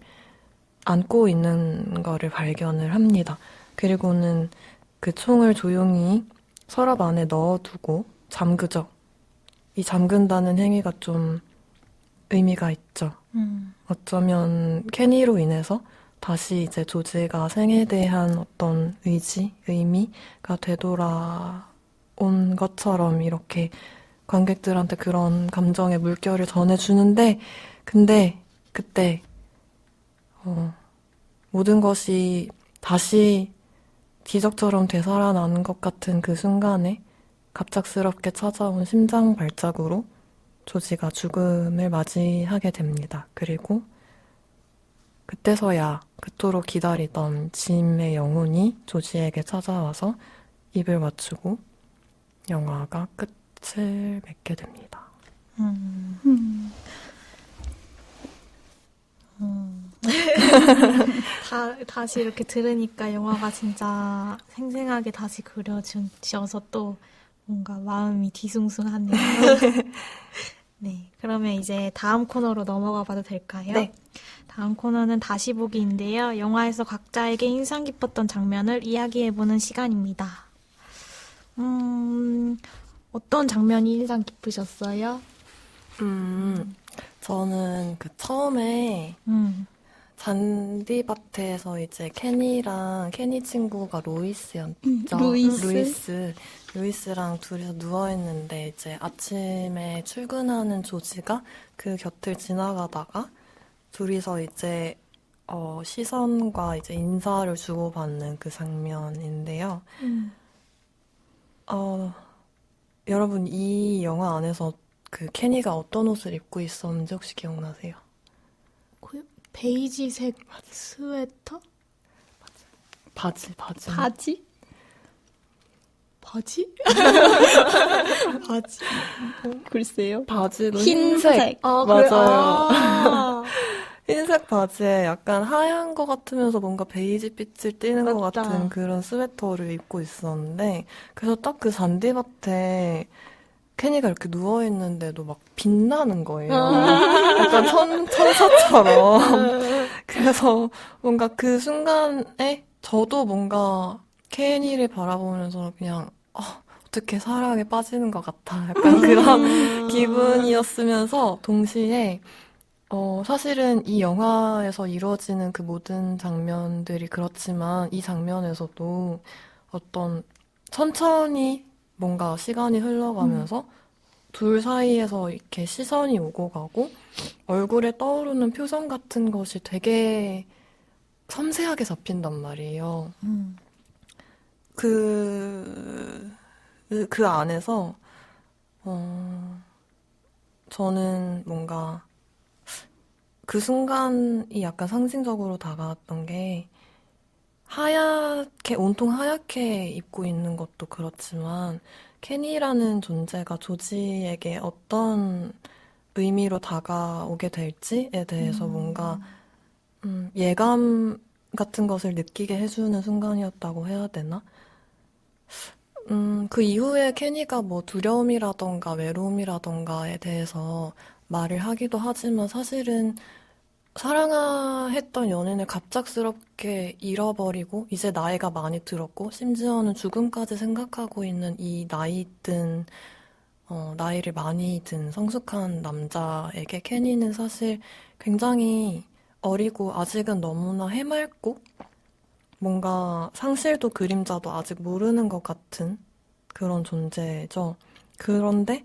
안고 있는 거를 발견을 합니다. 그리고는 그 총을 조용히 서랍 안에 넣어두고 잠그죠. 이 잠근다는 행위가 좀 의미가 있죠. 어쩌면 케니로 인해서 다시 이제 조지가 생에 대한 어떤 의미가 되돌아온 것처럼 이렇게 관객들한테 그런 감정의 물결을 전해주는데, 근데 그때 모든 것이 다시 기적처럼 되살아나는 것 같은 그 순간에 갑작스럽게 찾아온 심장 발작으로 조지가 죽음을 맞이하게 됩니다. 그리고 그때서야 그토록 기다리던 짐의 영혼이 조지에게 찾아와서 입을 맞추고 영화가 끝을 맺게 됩니다. 다시 이렇게 들으니까 영화가 진짜 생생하게 다시 그려져서 또 뭔가 마음이 뒤숭숭하네요. 네, 그러면 이제 다음 코너로 넘어가 봐도 될까요? 네. 다음 코너는 다시 보기인데요. 영화에서 각자에게 인상 깊었던 장면을 이야기해보는 시간입니다. 어떤 장면이 인상 깊으셨어요? 저는 그 처음에 잔디밭에서 이제 케니 친구가 로이스였죠. 루이스랑 둘이서 누워있는데 이제 아침에 출근하는 조지가 그 곁을 지나가다가 둘이서 이제 시선과 이제 인사를 주고받는 그 장면인데요. 여러분 이 영화 안에서 그 케니가 어떤 옷을 입고 있었는지 혹시 기억나세요? 베이지색 스웨터? 바지. 바지? 바지? 바지? 글쎄요. 바지도 흰색. 아, 맞아요. 아, 흰색 바지에 약간 하얀 것 같으면서 뭔가 베이지빛을 띠는 것 맞다. 같은 그런 스웨터를 입고 있었는데 그래서 딱 그 잔디밭에 케니가 이렇게 누워있는데도 막 빛나는 거예요. 약간 천사처럼. 그래서 뭔가 그 순간에 저도 뭔가 케니를 바라보면서 그냥, 어떻게 사랑에 빠지는 것 같아. 약간 그런 기분이었으면서 동시에 사실은 이 영화에서 이루어지는 그 모든 장면들이 그렇지만 이 장면에서도 어떤 천천히 뭔가 시간이 흘러가면서 둘 사이에서 이렇게 시선이 오고 가고 얼굴에 떠오르는 표정 같은 것이 되게 섬세하게 잡힌단 말이에요. 그 안에서, 저는 뭔가 그 순간이 약간 상징적으로 다가왔던 게 온통 하얗게 입고 있는 것도 그렇지만 케니라는 존재가 조지에게 어떤 의미로 다가오게 될지에 대해서 뭔가 예감 같은 것을 느끼게 해주는 순간이었다고 해야 되나? 그 이후에 케니가 뭐 두려움이라던가 외로움이라던가에 대해서 말을 하기도 하지만 사실은 사랑했던 연인을 갑작스럽게 잃어버리고 이제 나이가 많이 들었고 심지어는 죽음까지 생각하고 있는 이 나이를 많이 든 성숙한 남자에게 케니는 사실 굉장히 어리고 아직은 너무나 해맑고 뭔가 상실도 그림자도 아직 모르는 것 같은 그런 존재죠. 그런데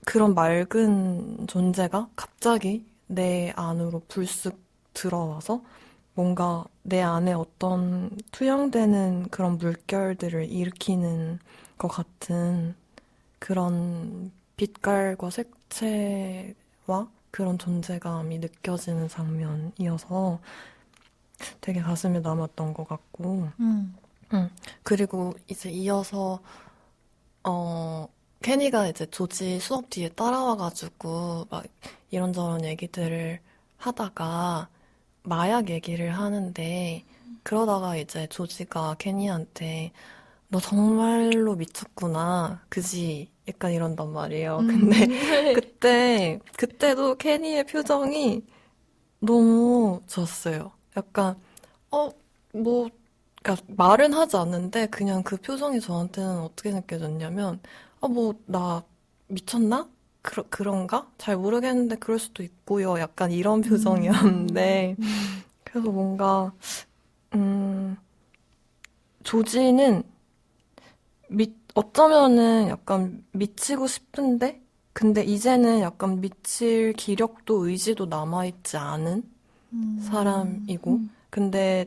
그런 맑은 존재가 갑자기 내 안으로 불쑥 들어와서 뭔가 내 안에 어떤 투영되는 그런 물결들을 일으키는 것 같은 그런 빛깔과 색채와 그런 존재감이 느껴지는 장면이어서 되게 가슴에 남았던 것 같고, 그리고 이제 이어서, 케니가 이제 조지 수업 뒤에 따라와가지고, 막 이런저런 얘기들을 하다가, 마약 얘기를 하는데, 그러다가 이제 조지가 케니한테, 너 정말로 미쳤구나. 그지? 약간 이런단 말이에요. 근데 그때도 케니의 표정이 너무 좋았어요. 약간, 뭐, 그러니까 말은 하지 않는데 그냥 그 표정이 저한테는 어떻게 느껴졌냐면, 나 미쳤나? 그런가? 잘 모르겠는데 그럴 수도 있고요. 약간 이런 표정이었는데, 그래서 뭔가, 조지는 어쩌면은 약간 미치고 싶은데, 근데 이제는 약간 미칠 기력도 의지도 남아있지 않은 사람이고, 근데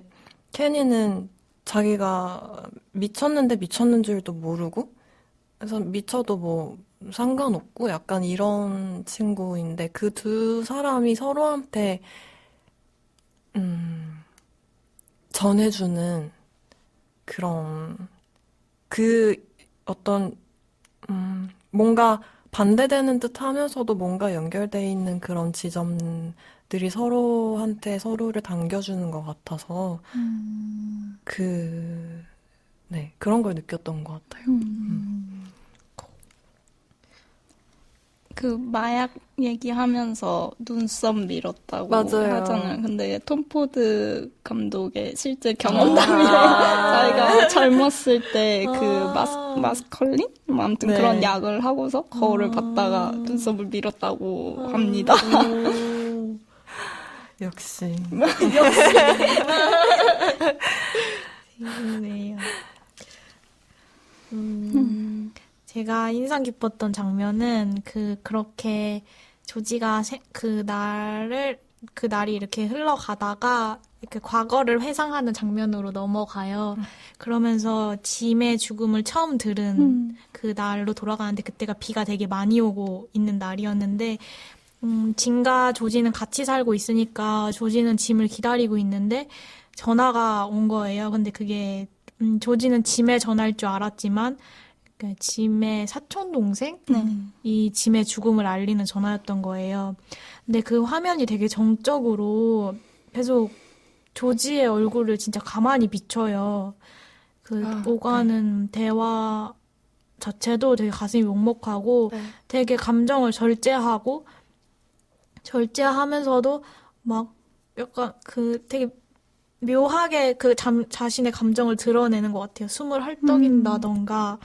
케니는 자기가 미쳤는데 미쳤는 줄도 모르고, 그래서 미쳐도 뭐 상관없고 약간 이런 친구인데, 그 두 사람이 서로한테, 전해주는 그런, 그 어떤, 뭔가 반대되는 듯 하면서도 뭔가 연결돼 있는 그런 지점들이 서로한테 서로를 당겨주는 것 같아서, 네, 그런 걸 느꼈던 것 같아요. 그 마약 얘기하면서 눈썹 밀었다고 맞아요. 하잖아요. 근데 톰 포드 감독의 실제 경험담이에요. 자기가 젊었을 때 그 마스컬린? 뭐 아무튼 네. 그런 약을 하고서 거울을 봤다가 눈썹을 밀었다고 합니다. 역시. 재밌네요. 제가 인상 깊었던 장면은 그렇게 조지가 그 날이 이렇게 흘러가다가 이렇게 과거를 회상하는 장면으로 넘어가요. 그러면서 짐의 죽음을 처음 들은 그 날로 돌아가는데 그때가 비가 되게 많이 오고 있는 날이었는데 짐과 조지는 같이 살고 있으니까 조지는 짐을 기다리고 있는데 전화가 온 거예요. 근데 그게 조지는 짐에 전화일 줄 알았지만 그 짐의 사촌 동생이 짐의 죽음을 알리는 전화였던 거예요. 근데 그 화면이 되게 정적으로 계속 조지의 얼굴을 진짜 가만히 비춰요. 그 오가는 대화 자체도 되게 가슴이 먹먹하고 네. 되게 감정을 절제하면서도 막 약간 그 되게 묘하게 그 자신의 감정을 드러내는 것 같아요. 숨을 헐떡인다던가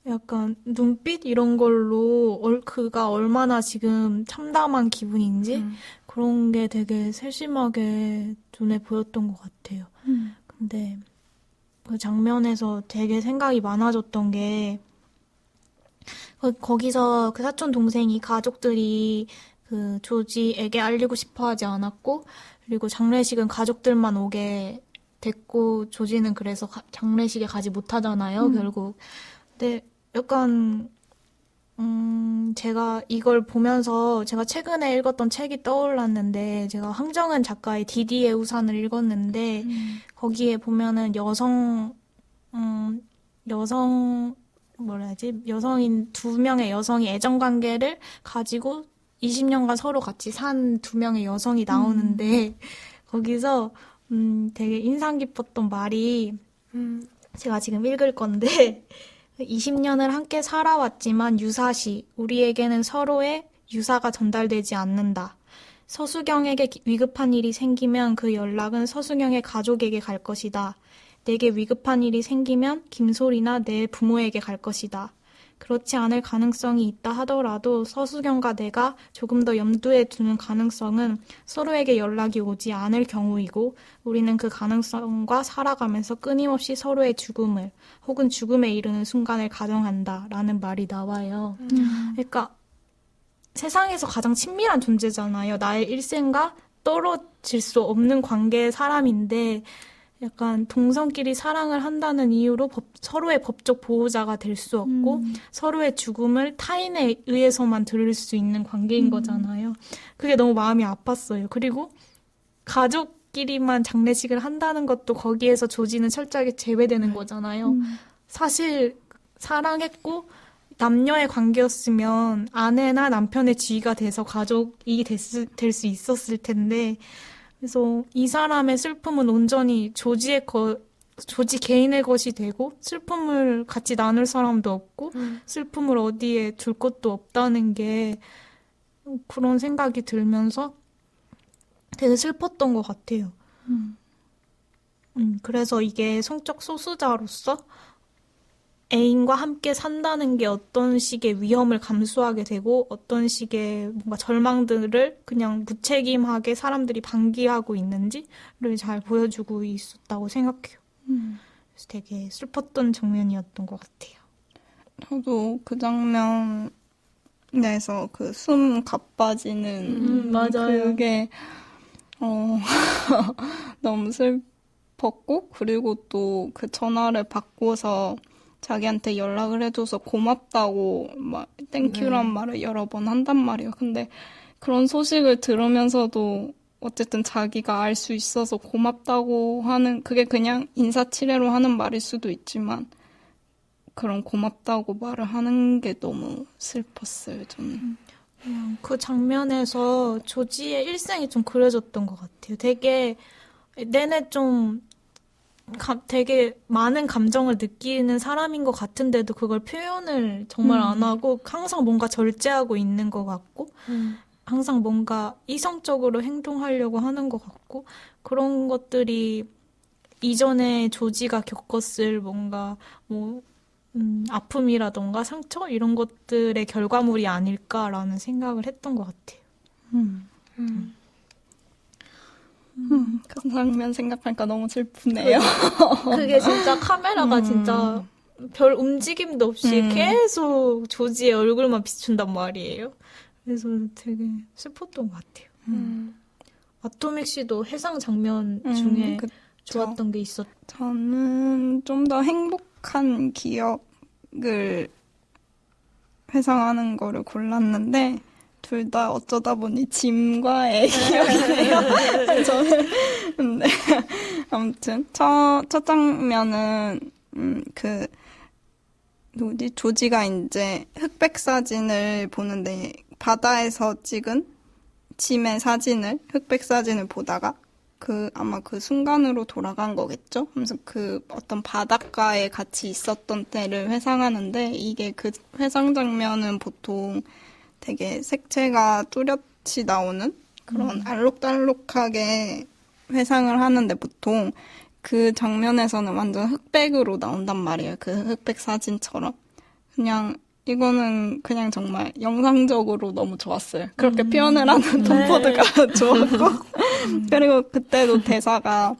약간 눈빛 이런 걸로 그가 얼마나 지금 참담한 기분인지 그런 게 되게 세심하게 눈에 보였던 것 같아요. 근데 그 장면에서 되게 생각이 많아졌던 게 거기서 그 사촌 동생이 가족들이 그 조지에게 알리고 싶어 하지 않았고 그리고 장례식은 가족들만 오게 됐고 조지는 그래서 장례식에 가지 못하잖아요, 결국. 근데 약간 제가 이걸 보면서 제가 최근에 읽었던 책이 떠올랐는데 제가 황정은 작가의 디디의 우산을 읽었는데 거기에 보면은 뭐라 해야지? 여성인 두 명의 여성이 애정관계를 가지고 20년간 서로 같이 산 두 명의 여성이 나오는데 거기서 되게 인상 깊었던 말이 제가 지금 읽을 건데 20년을 함께 살아왔지만 유사시 우리에게는 서로의 유사가 전달되지 않는다. 서수경에게 위급한 일이 생기면 그 연락은 서수경의 가족에게 갈 것이다. 내게 위급한 일이 생기면 김솔이나 내 부모에게 갈 것이다. 그렇지 않을 가능성이 있다 하더라도 서수경과 내가 조금 더 염두에 두는 가능성은 서로에게 연락이 오지 않을 경우이고 우리는 그 가능성과 살아가면서 끊임없이 서로의 죽음을 혹은 죽음에 이르는 순간을 가정한다 라는 말이 나와요. 그러니까 세상에서 가장 친밀한 존재잖아요. 나의 일생과 떨어질 수 없는 관계의 사람인데 약간 동성끼리 사랑을 한다는 이유로 서로의 법적 보호자가 될 수 없고 서로의 죽음을 타인에 의해서만 들을 수 있는 관계인 거잖아요. 그게 너무 마음이 아팠어요. 그리고 가족끼리만 장례식을 한다는 것도 거기에서 조지는 철저하게 제외되는 거잖아요. 사실 사랑했고 남녀의 관계였으면 아내나 남편의 지위가 돼서 가족이 될 수 있었을 텐데 그래서 이 사람의 슬픔은 온전히 조지 개인의 것이 되고 슬픔을 같이 나눌 사람도 없고 슬픔을 어디에 둘 것도 없다는 게 그런 생각이 들면서 되게 슬펐던 것 같아요. 그래서 이게 성적 소수자로서 애인과 함께 산다는 게 어떤 식의 위험을 감수하게 되고 어떤 식의 뭔가 절망들을 그냥 무책임하게 사람들이 방기하고 있는지를 잘 보여주고 있었다고 생각해요. 그래서 되게 슬펐던 장면이었던 것 같아요. 저도 그 장면에서 그 숨 가빠지는 맞아요. 그게 너무 슬펐고 그리고 또 그 전화를 받고서 자기한테 연락을 해줘서 고맙다고 막 땡큐란 말을 여러 번 한단 말이에요. 근데 그런 소식을 들으면서도 어쨌든 자기가 알 수 있어서 고맙다고 하는 그게 그냥 인사치레로 하는 말일 수도 있지만 그런 고맙다고 말을 하는 게 너무 슬펐어요, 저는. 그 장면에서 조지의 일생이 좀 그려졌던 것 같아요. 되게 내내 좀 되게 많은 감정을 느끼는 사람인 것 같은데도 그걸 표현을 정말 안 하고 항상 뭔가 절제하고 있는 것 같고 항상 뭔가 이성적으로 행동하려고 하는 것 같고 그런 것들이 이전에 조지가 겪었을 뭔가 뭐 아픔이라던가 상처 이런 것들의 결과물이 아닐까라는 생각을 했던 것 같아요. 그 장면 생각하니까 너무 슬프네요. 그게 진짜 카메라가 진짜 별 움직임도 없이 계속 조지의 얼굴만 비춘단 말이에요. 그래서 되게 슬펐던 것 같아요. 아토믹 씨도 해상 장면 중에 좋았던 게 있었죠? 저는 좀 더 행복한 기억을 회상하는 거를 골랐는데 둘 다 어쩌다 보니 짐과의 기억이네요. 저는 근데 아무튼 첫 장면은 그 누구지 조지가 이제 흑백 사진을 보는데 바다에서 찍은 짐의 사진을 흑백 사진을 보다가 아마 그 순간으로 돌아간 거겠죠? 하면서 그 어떤 바닷가에 같이 있었던 때를 회상하는데, 이게 그 회상 장면은 보통 되게 색채가 뚜렷이 나오는 그런 알록달록하게 회상을 하는데, 보통 그 장면에서는 완전 흑백으로 나온단 말이에요. 그 흑백 사진처럼. 그냥 이거는 그냥 정말 영상적으로 너무 좋았어요. 그렇게 표현을 하는 톰 포드가 좋았고. 그리고 그때도 대사가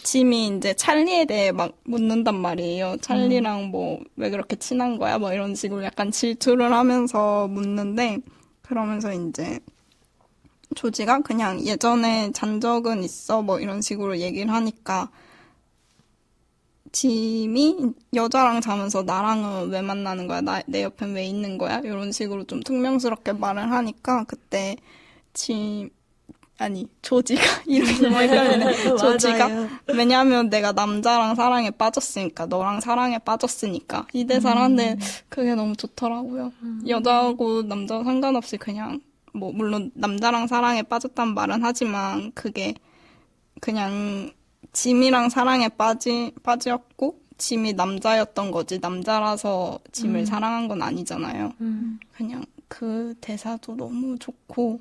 짐이 이제 찰리에 대해 막 묻는단 말이에요. 찰리랑 뭐 왜 그렇게 친한 거야? 뭐 이런 식으로 약간 질투를 하면서 묻는데, 그러면서 이제 조지가 그냥 예전에 잔 적은 있어 뭐 이런 식으로 얘기를 하니까, 짐이 여자랑 자면서 나랑은 왜 만나는 거야? 내 옆엔 왜 있는 거야? 이런 식으로 좀 퉁명스럽게 말을 하니까, 그때 조지가 이름이 너무 헷갈리네. 조지가 맞아요. 왜냐하면 내가 남자랑 사랑에 빠졌으니까, 너랑 사랑에 빠졌으니까 이 대사를 하는데, 그게 너무 좋더라고요. 여자하고 남자 상관없이 그냥 뭐 물론 남자랑 사랑에 빠졌단 말은 하지만, 그게 그냥 짐이랑 사랑에 빠졌고 짐이 남자였던 거지, 남자라서 짐을 사랑한 건 아니잖아요. 그냥 그 대사도 너무 좋고,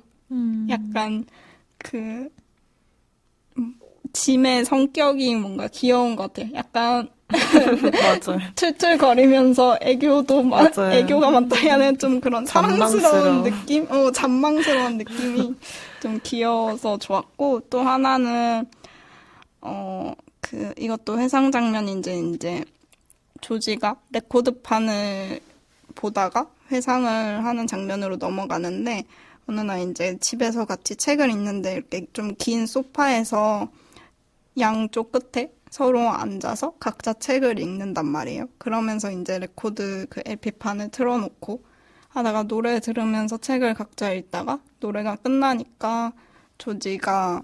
약간 그 짐의 성격이 뭔가 귀여운 것 같아요. 약간 맞아요. 툴툴거리면서 맞아요. 애교가 많다 해야 하는 좀 그런 사랑스러운 잔망스러워. 느낌? 잔망스러운 느낌이 좀 귀여워서 좋았고, 또 하나는 이것도 회상 장면인지, 이제 조지가 레코드판을 보다가 회상을 하는 장면으로 넘어가는데, 어느 날 이제 집에서 같이 책을 읽는데, 이렇게 좀 긴 소파에서 양쪽 끝에 서로 앉아서 각자 책을 읽는단 말이에요. 그러면서 이제 레코드 그 LP판을 틀어놓고 하다가 노래 들으면서 책을 각자 읽다가, 노래가 끝나니까 조지가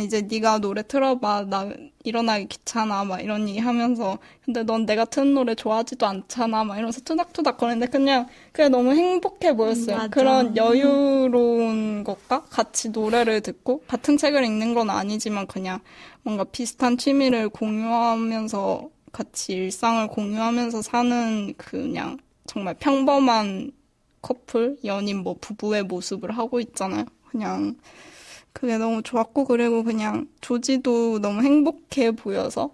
이제 네가 노래 틀어봐, 나 일어나기 귀찮아, 막 이런 얘기 하면서, 근데 넌 내가 트는 노래 좋아하지도 않잖아, 막 이러면서 투닥투닥 거리는데, 그냥 그게 너무 행복해 보였어요. 맞아. 그런 여유로운 것과 같이 노래를 듣고, 같은 책을 읽는 건 아니지만 그냥 뭔가 비슷한 취미를 공유하면서 같이 일상을 공유하면서 사는, 그냥 정말 평범한 커플, 연인, 뭐 부부의 모습을 하고 있잖아요. 그냥 그게 너무 좋았고, 그리고 그냥 조지도 너무 행복해 보여서,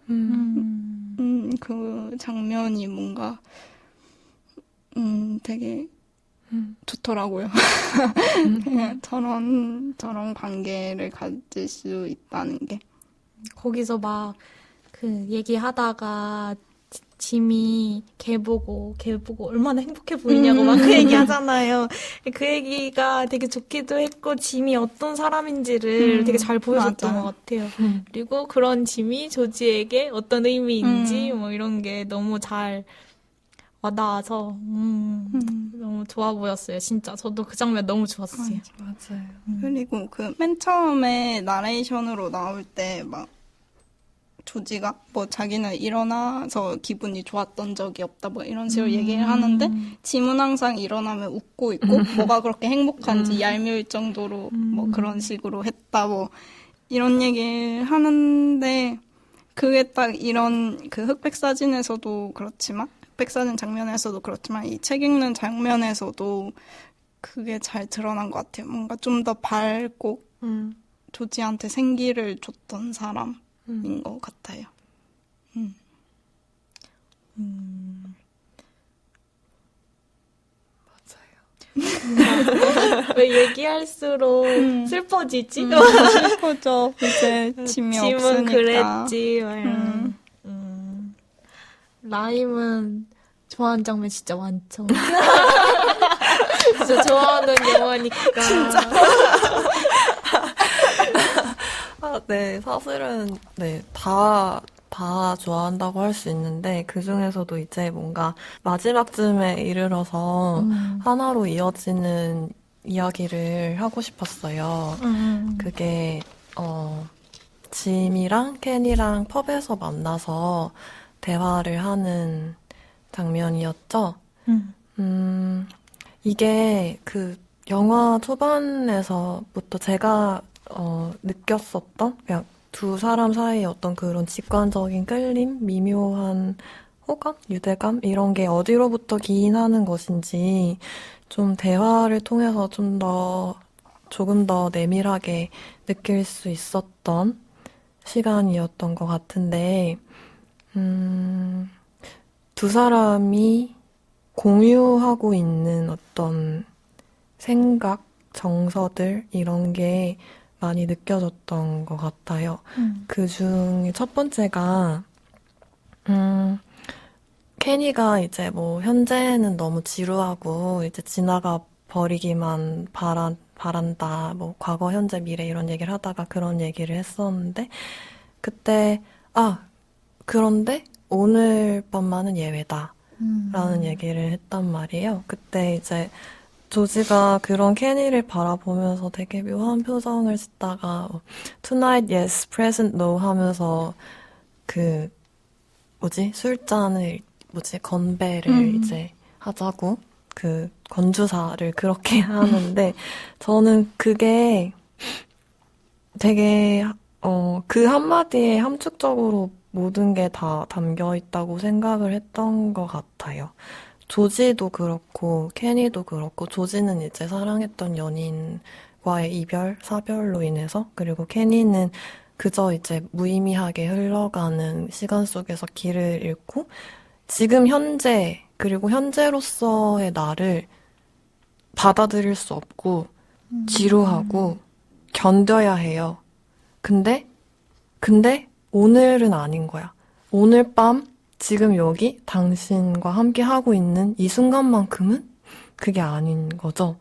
그 장면이 뭔가, 되게 좋더라고요. 그냥 저런 관계를 가질 수 있다는 게. 거기서 막 그 얘기하다가 짐이 걔 보고 얼마나 행복해 보이냐고 막 그 얘기 하잖아요. 그 얘기가 되게 좋기도 했고, 짐이 어떤 사람인지를 되게 잘 보여줬던 맞아. 것 같아요. 그리고 그런 짐이 조지에게 어떤 의미인지 뭐 이런 게 너무 잘 와닿아서 너무 좋아 보였어요. 진짜 저도 그 장면 너무 좋았어요. 맞아요. 그리고 그 맨 처음에 나레이션으로 나올 때 막 조지가 뭐 자기는 일어나서 기분이 좋았던 적이 없다 뭐 이런 식으로 얘기를 하는데, 짐은 항상 일어나면 웃고 있고 뭐가 그렇게 행복한지 얄미울 정도로 뭐 그런 식으로 했다 뭐 이런 얘기를 하는데, 그게 딱 이런 그 흑백 사진에서도 그렇지만, 흑백 사진 장면에서도 그렇지만, 이 책 읽는 장면에서도 그게 잘 드러난 것 같아요. 뭔가 좀 더 밝고 조지한테 생기를 줬던 사람인 것 같아요. 왜 얘기할수록 슬퍼지지? 슬퍼져. 이제 짐이 짐은 없으니까. 그랬지. 막 이런. 라임은 좋아하는 장면 진짜 많죠. 진짜 좋아하는 영화니까. 진짜. 네, 사실은, 네, 다 좋아한다고 할 수 있는데, 그 중에서도 이제 뭔가 마지막쯤에 이르러서 하나로 이어지는 이야기를 하고 싶었어요. 그게, 짐이랑 켄이랑 펍에서 만나서 대화를 하는 장면이었죠. 이게 그 영화 초반에서부터 제가 느꼈었던 그냥 두 사람 사이의 어떤 그런 직관적인 끌림, 미묘한 호감, 유대감 이런 게 어디로부터 기인하는 것인지 좀 대화를 통해서 조금 더 내밀하게 느낄 수 있었던 시간이었던 것 같은데, 음, 두 사람이 공유하고 있는 어떤 생각, 정서들, 이런 게 많이 느껴졌던 것 같아요. 그 중에 첫 번째가, 음, 케니가 이제 뭐, 현재는 너무 지루하고, 이제 지나가 버리기만 바란다, 뭐, 과거, 현재, 미래 이런 얘기를 하다가 그런 얘기를 했었는데, 그때, 그런데 오늘 밤만은 예외다. 라는 얘기를 했단 말이에요. 그때 이제 조지가 그런 케니를 바라보면서 되게 묘한 표정을 짓다가 Tonight yes, present no 하면서 그 술잔을 건배를 이제 하자고 그 건주사를 그렇게 하는데 저는 그게 되게 그 한마디에 함축적으로 모든 게 다 담겨 있다고 생각을 했던 것 같아요. 조지도 그렇고, 케니도 그렇고, 조지는 이제 사랑했던 연인과의 이별, 사별로 인해서, 그리고 케니는 그저 이제 무의미하게 흘러가는 시간 속에서 길을 잃고, 지금 현재, 그리고 현재로서의 나를 받아들일 수 없고, 지루하고, 견뎌야 해요. 근데 오늘은 아닌 거야. 오늘 밤, 지금 여기 당신과 함께 하고 있는 이 순간만큼은 그게 아닌 거죠.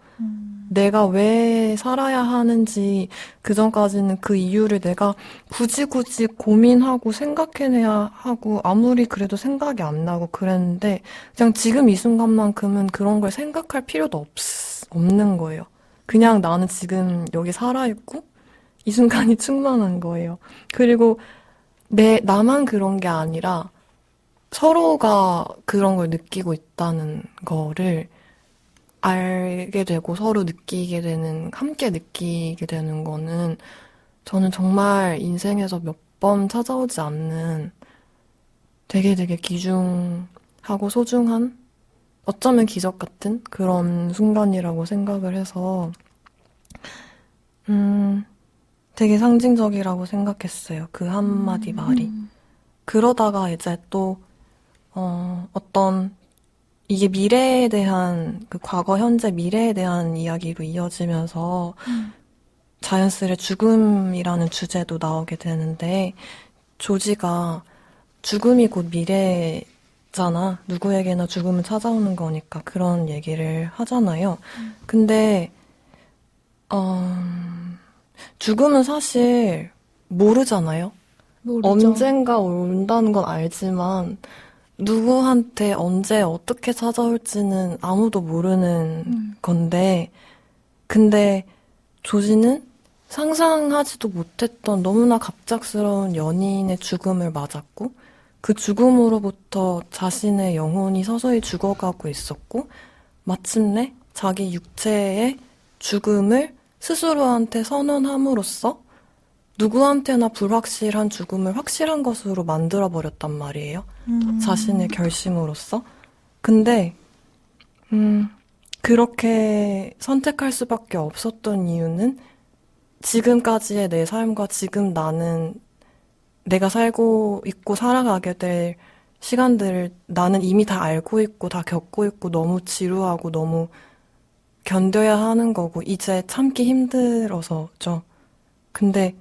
내가 왜 살아야 하는지 그전까지는 그 이유를 내가 굳이 고민하고 생각해내야 하고 아무리 그래도 생각이 안 나고 그랬는데 그냥 지금 이 순간만큼은 그런 걸 생각할 필요도 없는 거예요. 그냥 나는 지금 여기 살아있고 이 순간이 충만한 거예요. 그리고 나만 그런 게 아니라 서로가 그런 걸 느끼고 있다는 거를 알게 되고 서로 느끼게 되는, 함께 느끼게 되는 거는 저는 정말 인생에서 몇 번 찾아오지 않는 되게 귀중하고 소중한 어쩌면 기적 같은 그런 순간이라고 생각을 해서 되게 상징적이라고 생각했어요. 그 한마디 말이. 그러다가 이제 또 어떤 이게 미래에 대한 그 과거, 현재, 미래에 대한 이야기로 이어지면서 자연스레 죽음이라는 주제도 나오게 되는데 조지가 죽음이 곧 미래잖아. 누구에게나 죽음은 찾아오는 거니까 그런 얘기를 하잖아요. 근데 죽음은 사실 모르잖아요. 모르죠. 언젠가 온다는 건 알지만 누구한테 언제 어떻게 찾아올지는 아무도 모르는 건데 근데 조지는 상상하지도 못했던 너무나 갑작스러운 연인의 죽음을 맞았고 그 죽음으로부터 자신의 영혼이 서서히 죽어가고 있었고 마침내 자기 육체의 죽음을 스스로한테 선언함으로써 누구한테나 불확실한 죽음을 확실한 것으로 만들어버렸단 말이에요. 자신의 결심으로써. 근데 그렇게 선택할 수밖에 없었던 이유는 지금까지의 내 삶과 지금 내가 살고 있고 살아가게 될 시간들을 나는 이미 다 알고 있고 다 겪고 있고 너무 지루하고 너무 견뎌야 하는 거고 이제 참기 힘들어서죠. 근데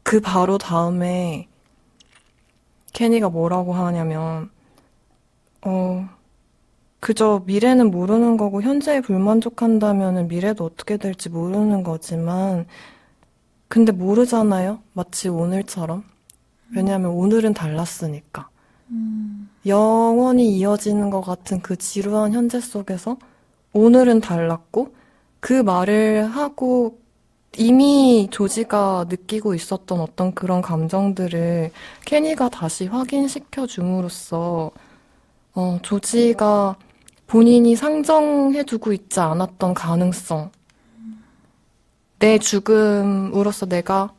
그 바로 다음에 케니가 뭐라고 하냐면 그저 미래는 모르는 거고 현재에 불만족한다면은 미래도 어떻게 될지 모르는 거지만 근데 모르잖아요. 마치 오늘처럼. 왜냐하면 오늘은 달랐으니까. 영원히 이어지는 것 같은 그 지루한 현재 속에서 오늘은 달랐고 그 말을 하고 이미 조지가 느끼고 있었던 어떤 그런 감정들을 케니가 다시 확인시켜 줌으로써 조지가 본인이 상정해두고 있지 않았던 가능성 내 죽음으로써 내가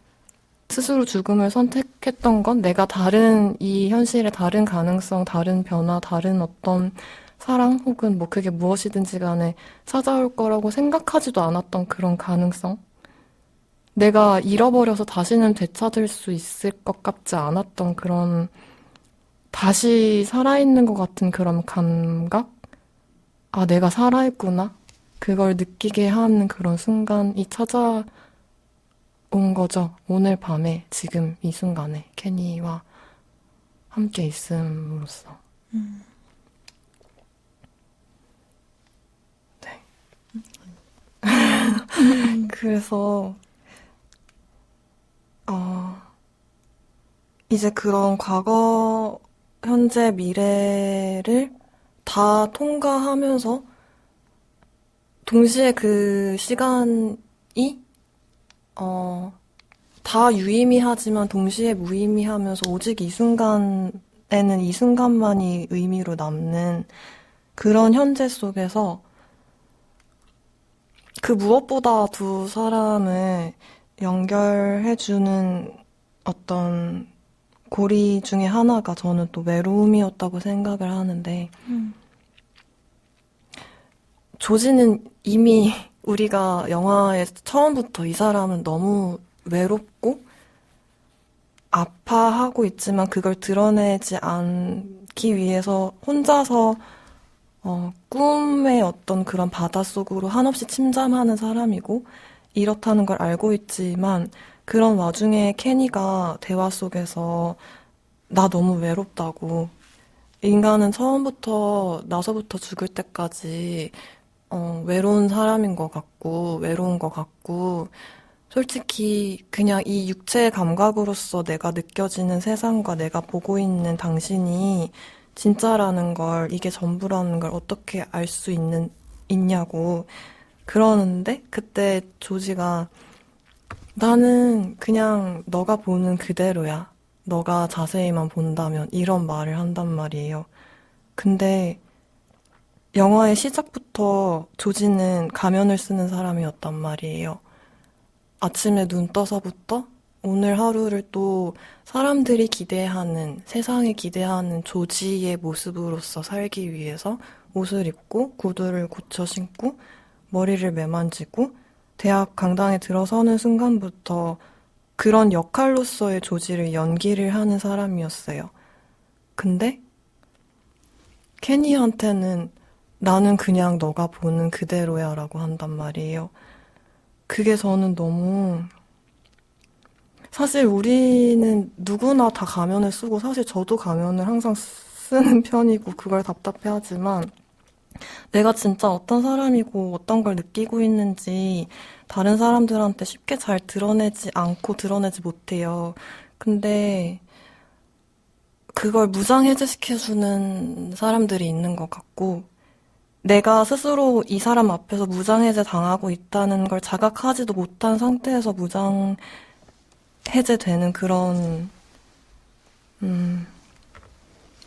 스스로 죽음을 선택했던 건 내가 다른 이 현실의 다른 가능성, 다른 변화, 다른 어떤 사랑 혹은 뭐 그게 무엇이든지 간에 찾아올 거라고 생각하지도 않았던 그런 가능성. 내가 잃어버려서 다시는 되찾을 수 있을 것 같지 않았던 그런 다시 살아있는 것 같은 그런 감각? 아, 내가 살아있구나. 그걸 느끼게 하는 그런 순간이 찾아온 거죠. 오늘 밤에, 지금 이 순간에 케니와 함께 있음으로써. 네. 그래서, 이제 그런 과거, 현재, 미래를 다 통과하면서 동시에 그 시간이 다 유의미하지만 동시에 무의미하면서 오직 이 순간에는 이 순간만이 의미로 남는 그런 현재 속에서 그 무엇보다 두 사람을 연결해주는 어떤 고리 중에 하나가 저는 또 외로움이었다고 생각을 하는데 조지는 이미 우리가 영화에서 처음부터 이 사람은 너무 외롭고 아파하고 있지만 그걸 드러내지 않기 위해서 혼자서 꿈의 어떤 그런 바닷속으로 한없이 침잠하는 사람이고 이렇다는 걸 알고 있지만 그런 와중에 케니가 대화 속에서 나 너무 외롭다고 인간은 처음부터 나서부터 죽을 때까지 외로운 사람인 것 같고, 외로운 것 같고, 솔직히 그냥 이 육체의 감각으로서 내가 느껴지는 세상과 내가 보고 있는 당신이 진짜라는 걸, 이게 전부라는 걸 어떻게 알 수 있냐고 그러는데, 그때 조지가 나는 그냥 너가 보는 그대로야. 너가 자세히만 본다면 이런 말을 한단 말이에요. 근데 영화의 시작부터 조지는 가면을 쓰는 사람이었단 말이에요. 아침에 눈 떠서부터 오늘 하루를 또 사람들이 기대하는, 세상이 기대하는 조지의 모습으로서 살기 위해서 옷을 입고 구두를 고쳐 신고 머리를 매만지고 대학 강당에 들어서는 순간부터 그런 역할로서의 조지를 연기를 하는 사람이었어요. 근데 케니한테는 나는 그냥 너가 보는 그대로야 라고 한단 말이에요. 그게 저는 너무 사실 우리는 누구나 다 가면을 쓰고 사실 저도 가면을 항상 쓰는 편이고 그걸 답답해하지만 내가 진짜 어떤 사람이고 어떤 걸 느끼고 있는지 다른 사람들한테 쉽게 잘 드러내지 않고 드러내지 못해요. 근데 그걸 무장해제시켜주는 사람들이 있는 것 같고 내가 스스로 이 사람 앞에서 무장해제 당하고 있다는 걸 자각하지도 못한 상태에서 무장해제되는 그런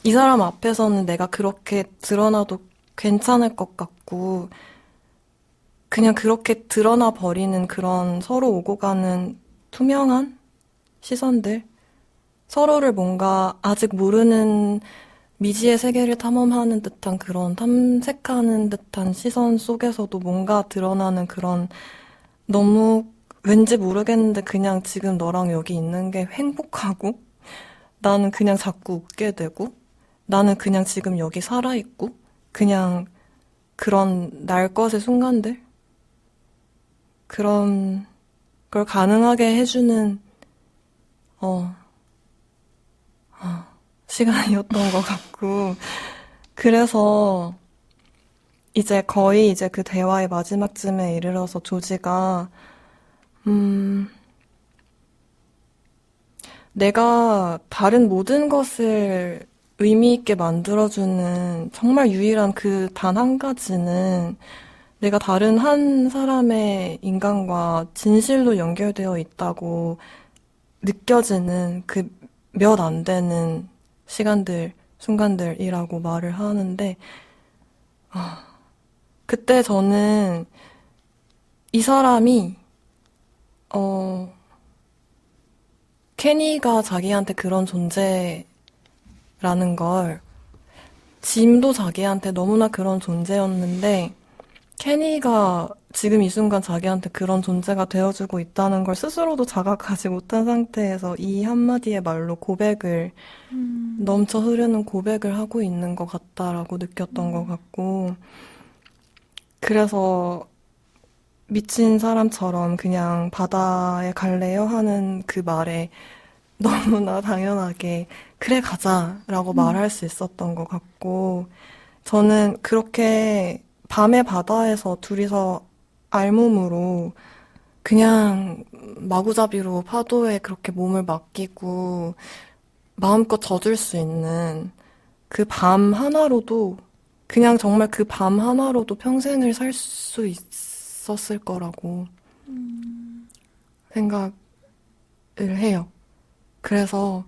이 사람 앞에서는 내가 그렇게 드러나도 괜찮을 것 같고 그냥 그렇게 드러나 버리는 그런 서로 오고 가는 투명한 시선들 서로를 뭔가 아직 모르는 미지의 세계를 탐험하는 듯한 그런 탐색하는 듯한 시선 속에서도 뭔가 드러나는 그런 너무 왠지 모르겠는데 그냥 지금 너랑 여기 있는 게 행복하고 나는 그냥 자꾸 웃게 되고 나는 그냥 지금 여기 살아있고 그냥 그런 날 것의 순간들 그런 걸 가능하게 해주는 시간이었던 것 같고 그래서 이제 거의 이제 그 대화의 마지막쯤에 이르러서 조지가 내가 다른 모든 것을 의미 있게 만들어주는 정말 유일한 그 단 한 가지는 내가 다른 한 사람의 인간과 진실로 연결되어 있다고 느껴지는 그 몇 안 되는 시간들, 순간들이라고 말을 하는데, 그때 저는 이 사람이 케니가 자기한테 그런 존재라는 걸, 짐도 자기한테 너무나 그런 존재였는데, 케니가 지금 이 순간 자기한테 그런 존재가 되어주고 있다는 걸 스스로도 자각하지 못한 상태에서 이 한마디의 말로 넘쳐 흐르는 고백을 하고 있는 것 같다라고 느꼈던 것 같고, 그래서 미친 사람처럼 그냥 바다에 갈래요? 하는 그 말에 너무나 당연하게 그래 가자라고 말할 수 있었던 것 같고, 저는 그렇게 밤의 바다에서 둘이서 알몸으로 그냥 마구잡이로 파도에 그렇게 몸을 맡기고 마음껏 젖을 수 있는 그 밤 하나로도, 그냥 정말 그 밤 하나로도 평생을 살 수 있었을 거라고 생각을 해요. 그래서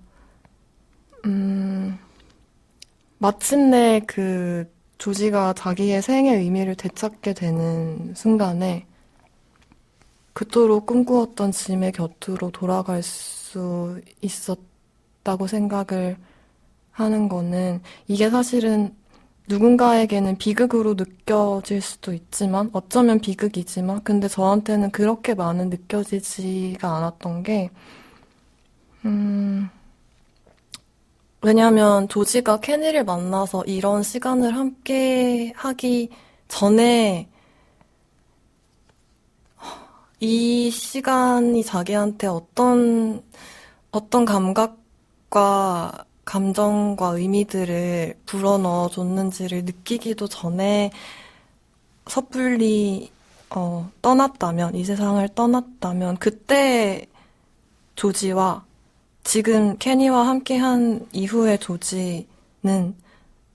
마침내 그 조지가 자기의 생의 의미를 되찾게 되는 순간에 그토록 꿈꾸었던 짐의 곁으로 돌아갈 수 있었다고 생각을 하는 거는, 이게 사실은 누군가에게는 비극으로 느껴질 수도 있지만, 어쩌면 비극이지만, 근데 저한테는 그렇게 많은 느껴지지가 않았던 게, 왜냐면 조지가 케니를 만나서 이런 시간을 함께 하기 전에 이 시간이 자기한테 어떤 감각과 감정과 의미들을 불어넣어 줬는지를 느끼기도 전에 섣불리 떠났다면, 이 세상을 떠났다면, 그때 조지와 지금 케니와 함께한 이후의 조지는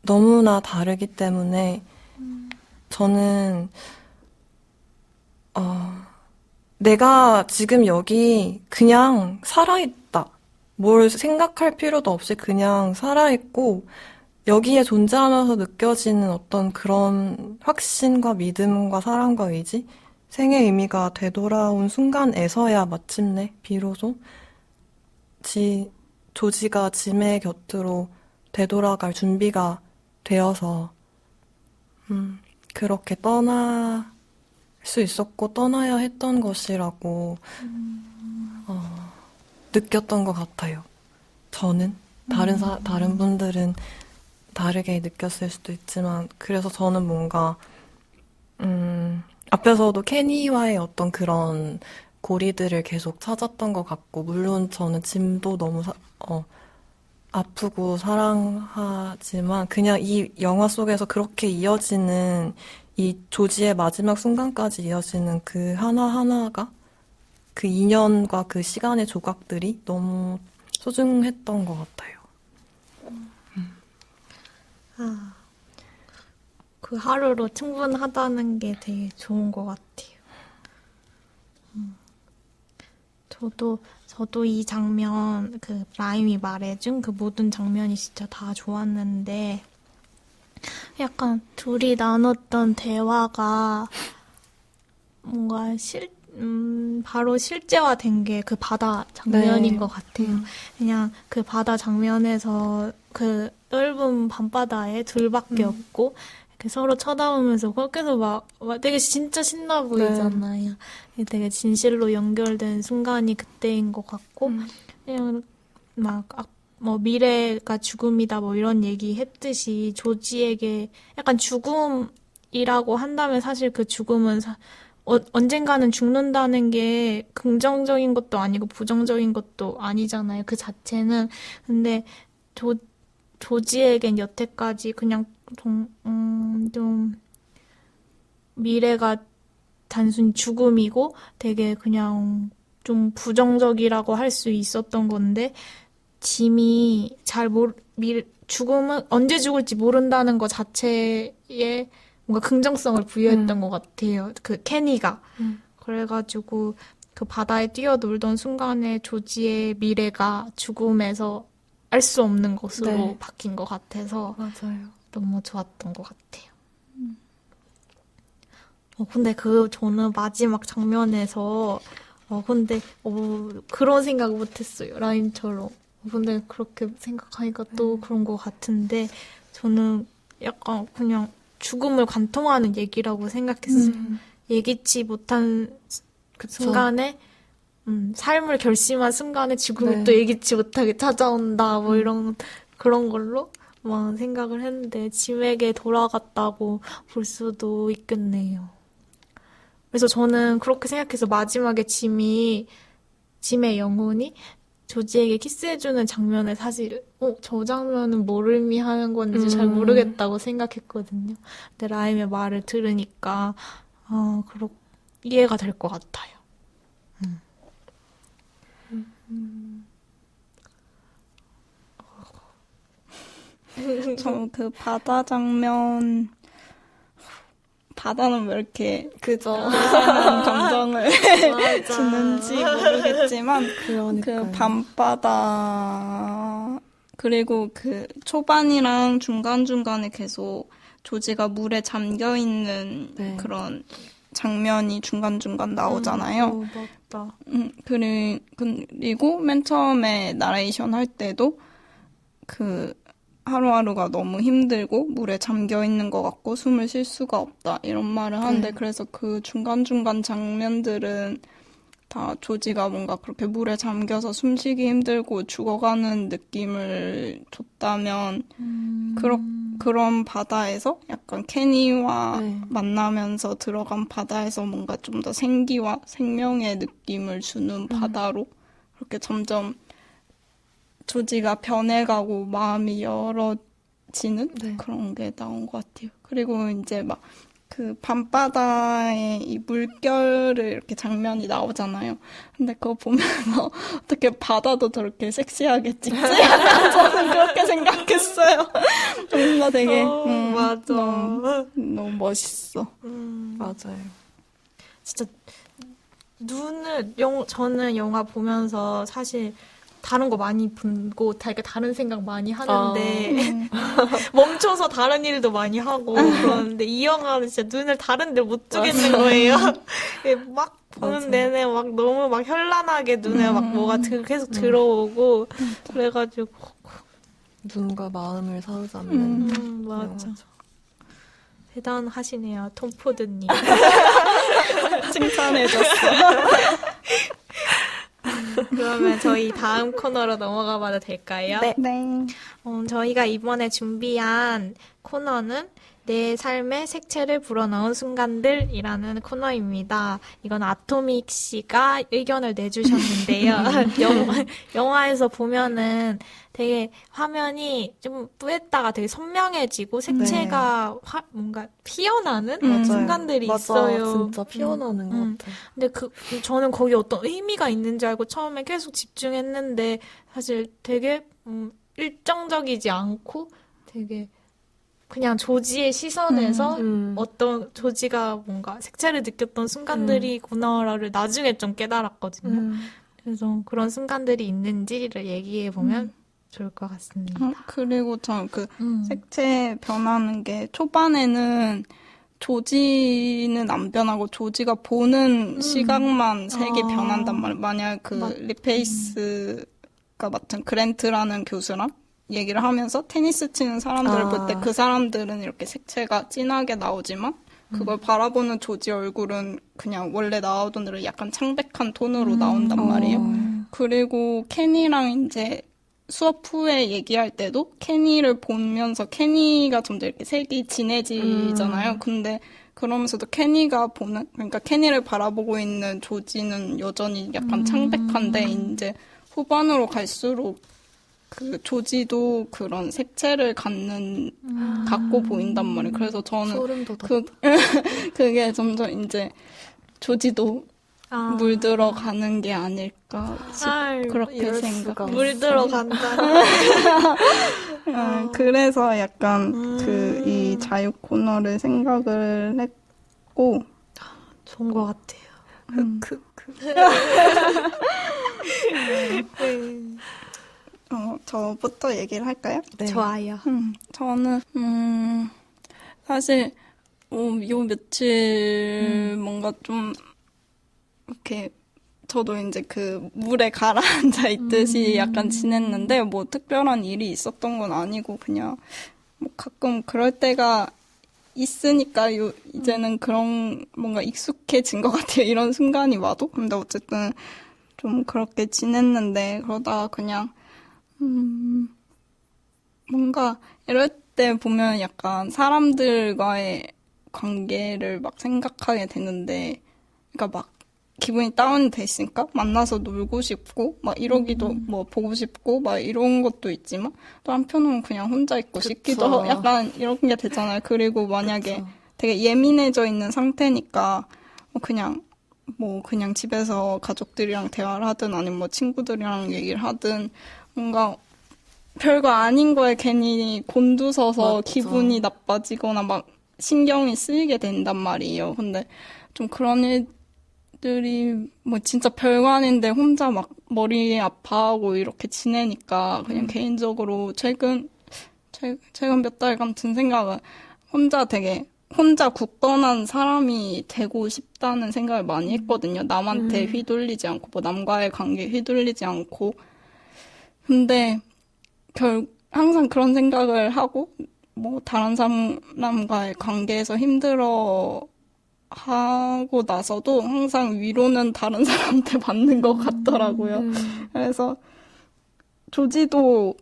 너무나 다르기 때문에 저는 내가 지금 여기 그냥 살아있다. 뭘 생각할 필요도 없이 그냥 살아있고, 여기에 존재하면서 느껴지는 어떤 그런 확신과 믿음과 사랑과 의지? 생의 의미가 되돌아온 순간에서야 마침내 비로소 조지가 짐의 곁으로 되돌아갈 준비가 되어서 그렇게 떠날 수 있었고 떠나야 했던 것이라고 느꼈던 것 같아요. 저는 다른 분들은 다르게 느꼈을 수도 있지만, 그래서 저는 뭔가 앞에서도 케니와의 어떤 그런 고리들을 계속 찾았던 것 같고, 물론 저는 짐도 너무 아프고 사랑하지만, 그냥 이 영화 속에서 그렇게 이어지는 이 조지의 마지막 순간까지 이어지는 그 하나하나가, 그 인연과 그 시간의 조각들이 너무 소중했던 것 같아요. 그 하루로 충분하다는 게 되게 좋은 것 같아요. 저도 이 장면, 그 라임이 말해준 그 모든 장면이 진짜 다 좋았는데, 약간 둘이 나눴던 대화가 뭔가 바로 실제화된 게 그 바다 장면인 네. 것 같아요. 그냥 그 바다 장면에서 그 넓은 밤바다에 둘밖에 없고, 이렇게 서로 쳐다보면서 거기서 막 되게 진짜 신나 보이잖아요. 되게 진실로 연결된 순간이 그때인 것 같고, 그냥 막 뭐 미래가 죽음이다 뭐 이런 얘기 했듯이 조지에게 약간 죽음이라고 한다면 사실 그 죽음은 언젠가는 죽는다는 게 긍정적인 것도 아니고 부정적인 것도 아니잖아요. 그 자체는. 근데 조지에겐 여태까지 그냥 좀 미래가 단순히 죽음이고 되게 그냥 좀 부정적이라고 할 수 있었던 건데, 짐이 죽음은 언제 죽을지 모른다는 것 자체에 뭔가 긍정성을 부여했던 것 같아요. 그 케니가. 그래가지고 그 바다에 뛰어놀던 순간에 조지의 미래가 죽음에서 알 수 없는 것으로 네. 바뀐 것 같아서 맞아요. 너무 좋았던 것 같아요. 근데 저는 마지막 장면에서 근데, 그런 생각 못했어요. 라임처럼. 근데 그렇게 생각하니까 또 그런 것 같은데, 저는 약간 그냥 죽음을 관통하는 얘기라고 생각했어요. 예기치 못한 그쵸. 순간에, 삶을 결심한 순간에 죽음이 네. 또 예기치 못하게 찾아온다, 뭐 그런 걸로 막 생각을 했는데, 짐에게 돌아갔다고 볼 수도 있겠네요. 그래서 저는 그렇게 생각해서 마지막에 짐의 영혼이 조지에게 키스해주는 장면을 사실, 저 장면은 뭘 의미하는 건지 잘 모르겠다고 생각했거든요. 근데 라임의 말을 들으니까, 이해가 될 것 같아요. 저 그 바다 장면, 바다는 왜 이렇게 그죠. 이상한 감정을 맞아. 주는지 모르겠지만, 그러니까요. 그 밤바다, 그리고 그 초반이랑 중간중간에 계속 조지가 물에 잠겨 있는 네. 그런 장면이 중간중간 나오잖아요. 맞다. 그리고 맨 처음에 나레이션 할 때도 그 하루하루가 너무 힘들고 물에 잠겨 있는 것 같고 숨을 쉴 수가 없다 이런 말을 하는데 네. 그래서 그 중간중간 장면들은 다 조지가 뭔가 그렇게 물에 잠겨서 숨쉬기 힘들고 죽어가는 느낌을 줬다면 그런 바다에서 약간 케니와 네. 만나면서 들어간 바다에서 뭔가 좀 더 생기와 생명의 느낌을 주는 바다로 그렇게 점점 조지가 변해가고 마음이 열어지는 네. 그런 게 나온 것 같아요. 그리고 이제 막 그 밤바다에 이 물결을 이렇게 장면이 나오잖아요. 근데 그거 보면서 어떻게 바다도 저렇게 섹시하게 찍지? 저는 그렇게 생각했어요. 뭔가 되게 맞아. 너무 멋있어. 맞아요. 진짜 저는 영화 보면서 사실 다른 거 많이 보고 되게 다른 생각 많이 하는데 멈춰서 다른 일도 많이 하고 그러는데 이 영화는 진짜 눈을 다른 데 못 뜨겠는 거예요. 막 보는 맞아. 내내 막 너무 막 현란하게 눈에 막 뭐가 계속 들어오고 그래가지고 눈과 마음을 사로잡는 맞아. 영화죠. 대단하시네요, 톰 포드님. 칭찬해줬어. 그러면 저희 다음 코너로 넘어가 봐도 될까요? 네. 저희가 이번에 준비한 코너는 내 삶의 색채를 불어넣은 순간들이라는 코너입니다. 이건 아토믹 씨가 의견을 내주셨는데요. 영화에서 보면은 되게 화면이 좀 뿌였다가 되게 선명해지고 색채가 뭔가 피어나는 맞아요. 순간들이 맞아. 있어요. 진짜 피어나는 것 같아요. 근데 저는 거기 어떤 의미가 있는 줄 알고 처음에 계속 집중했는데 사실 되게 일정적이지 않고 되게 그냥 조지의 시선에서 어떤 조지가 뭔가 색채를 느꼈던 순간들이구나를 나중에 좀 깨달았거든요. 그래서 그런 순간들이 있는지를 얘기해 보면 좋을 것 같습니다. 그리고 전 그 색채 변하는 게 초반에는 조지는 안 변하고 조지가 보는 시각만 색이 변한단 말이에요. 만약 그 리페이스가 맡은 그랜트라는 교수랑 얘기를 하면서 테니스 치는 사람들을 볼 때 그 사람들은 이렇게 색채가 진하게 나오지만 그걸 바라보는 조지 얼굴은 그냥 원래 나오던 대로 약간 창백한 톤으로 나온단 말이에요. 그리고 케니랑 이제 수업 후에 얘기할 때도 케니를 보면서 케니가 점점 이렇게 색이 진해지잖아요. 근데 그러면서도 그러니까 케니를 바라보고 있는 조지는 여전히 약간 창백한데 이제 후반으로 갈수록 그 조지도 그런 색채를 갖고 보인단 말이에요. 그래서 저는 소름 돋아. 그게 점점 이제 조지도 물들어가는 게 아닐까 그렇게 이럴 생각. 수가. 물들어 간다. 그래서 약간 그 이 자유 코너를 생각을 했고 좋은 것 같아요. 저부터 얘기를 할까요? 네. 좋아요. 저는 사실 요 며칠 뭔가 좀 이렇게 저도 이제 그 물에 가라앉아 있듯이 약간 지냈는데 뭐 특별한 일이 있었던 건 아니고 그냥 뭐 가끔 그럴 때가 있으니까 이제는 그런 뭔가 익숙해진 것 같아요. 이런 순간이 와도. 근데 어쨌든 좀 그렇게 지냈는데 그러다가 그냥 뭔가 이럴 때 보면 약간 사람들과의 관계를 막 생각하게 되는데 그러니까 막 기분이 다운돼 있으니까 만나서 놀고 싶고 막 이러기도 뭐 보고 싶고 막 이런 것도 있지만 또 한편으로는 그냥 혼자 있고 싶기도 하고 약간 이런 게 되잖아요. 그리고 만약에 그쵸. 되게 예민해져 있는 상태니까 뭐 그냥 집에서 가족들이랑 대화를 하든 아니면 뭐 친구들이랑 얘기를 하든 뭔가 별거 아닌 거에 괜히 곤두서서 맞죠. 기분이 나빠지거나 막 신경이 쓰이게 된단 말이에요. 근데 좀 그런 일들이 뭐 진짜 별거 아닌데 혼자 막 머리 아파하고 이렇게 지내니까 그냥 개인적으로 최근 몇 달간 든 생각은 혼자 굳건한 사람이 되고 싶다는 생각을 많이 했거든요. 남한테 휘둘리지 않고, 뭐 남과의 관계에 휘둘리지 않고. 근데 항상 그런 생각을 하고, 뭐 다른 사람과의 관계에서 힘들어 하고 나서도 항상 위로는 다른 사람한테 받는 것 같더라고요. 그래서 조지도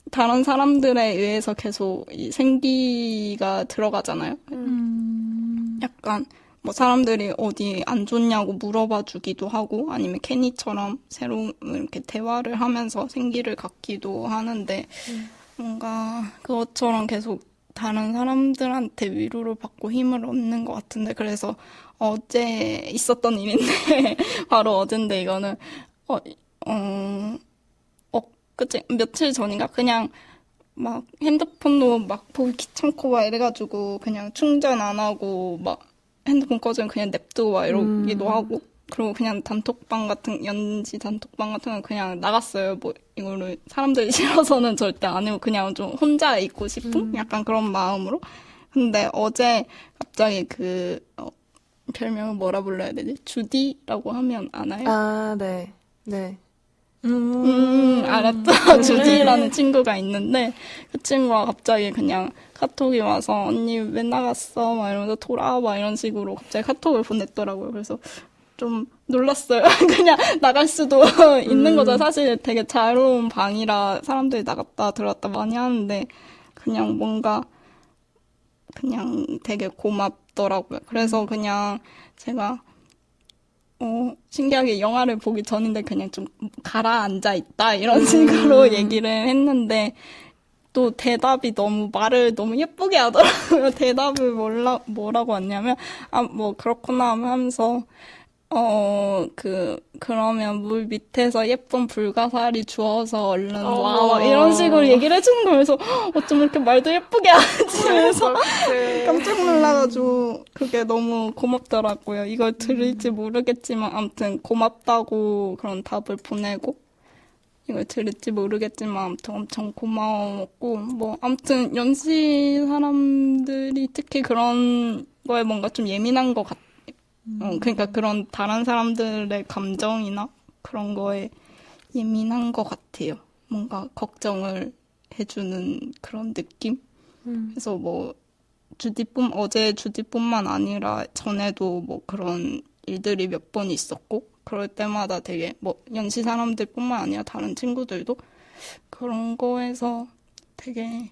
다른 사람들에 의해서 계속 이 생기가 들어가잖아요. 약간 뭐 사람들이 어디 안 좋냐고 물어봐 주기도 하고 아니면 케니처럼 새로운 이렇게 대화를 하면서 생기를 갖기도 하는데 뭔가 그것처럼 계속 다른 사람들한테 위로를 받고 힘을 얻는 것 같은데 그래서 어제 있었던 일인데 바로 어젠데 이거는 어, 그치 며칠 전인가 그냥 막 핸드폰도 막 보기 귀찮고 막 이래가지고 그냥 충전 안 하고 막 핸드폰 꺼지면 그냥 냅두고 막 이러기도 하고 그리고 그냥 연지 단톡방 같은 건 그냥 나갔어요. 뭐 이거를 사람들이 싫어서는 절대 안 해요. 그냥 좀 혼자 있고 싶은 약간 그런 마음으로. 근데 어제 갑자기 별명을 뭐라 불러야 되지? 주디라고 하면 아나요? 아, 네. 네. 알았죠. 주디라는 친구가 있는데, 그 친구가 갑자기 그냥 카톡이 와서, 언니 왜 나갔어? 막 이러면서 돌아와, 이런 식으로 갑자기 카톡을 보냈더라고요. 그래서 좀 놀랐어요. 그냥 나갈 수도 있는 거죠. 사실 되게 자유로운 방이라 사람들이 나갔다 들어왔다 많이 하는데, 그냥 뭔가, 그냥 되게 고맙더라고요. 그래서 그냥 제가, 신기하게 영화를 보기 전인데 그냥 좀 가라앉아 있다 이런 식으로 얘기를 했는데 또 대답이 말을 너무 예쁘게 하더라고요. 대답을 뭐라고 왔냐면 뭐 그렇구나 하면서 그러면 물 밑에서 예쁜 불가사리 주워서 얼른 와. 이런 식으로 얘기를 해주는 거여서 어쩜 이렇게 말도 예쁘게 하지? 그래서 깜짝 놀라가지고 그게 너무 고맙더라고요. 이걸 들을지 모르겠지만 아무튼 고맙다고 그런 답을 보내고 이걸 들을지 모르겠지만 아무튼 엄청 고마웠고 뭐 아무튼 연시 사람들이 특히 그런 거에 뭔가 좀 예민한 것 같아요. 그러니까 그런 다른 사람들의 감정이나 그런 거에 예민한 것 같아요. 뭔가 걱정을 해주는 그런 느낌? 그래서 뭐 어제 주디뿐만 아니라 전에도 뭐 그런 일들이 몇 번 있었고 그럴 때마다 되게 뭐 연시 사람들뿐만 아니라 다른 친구들도 그런 거에서 되게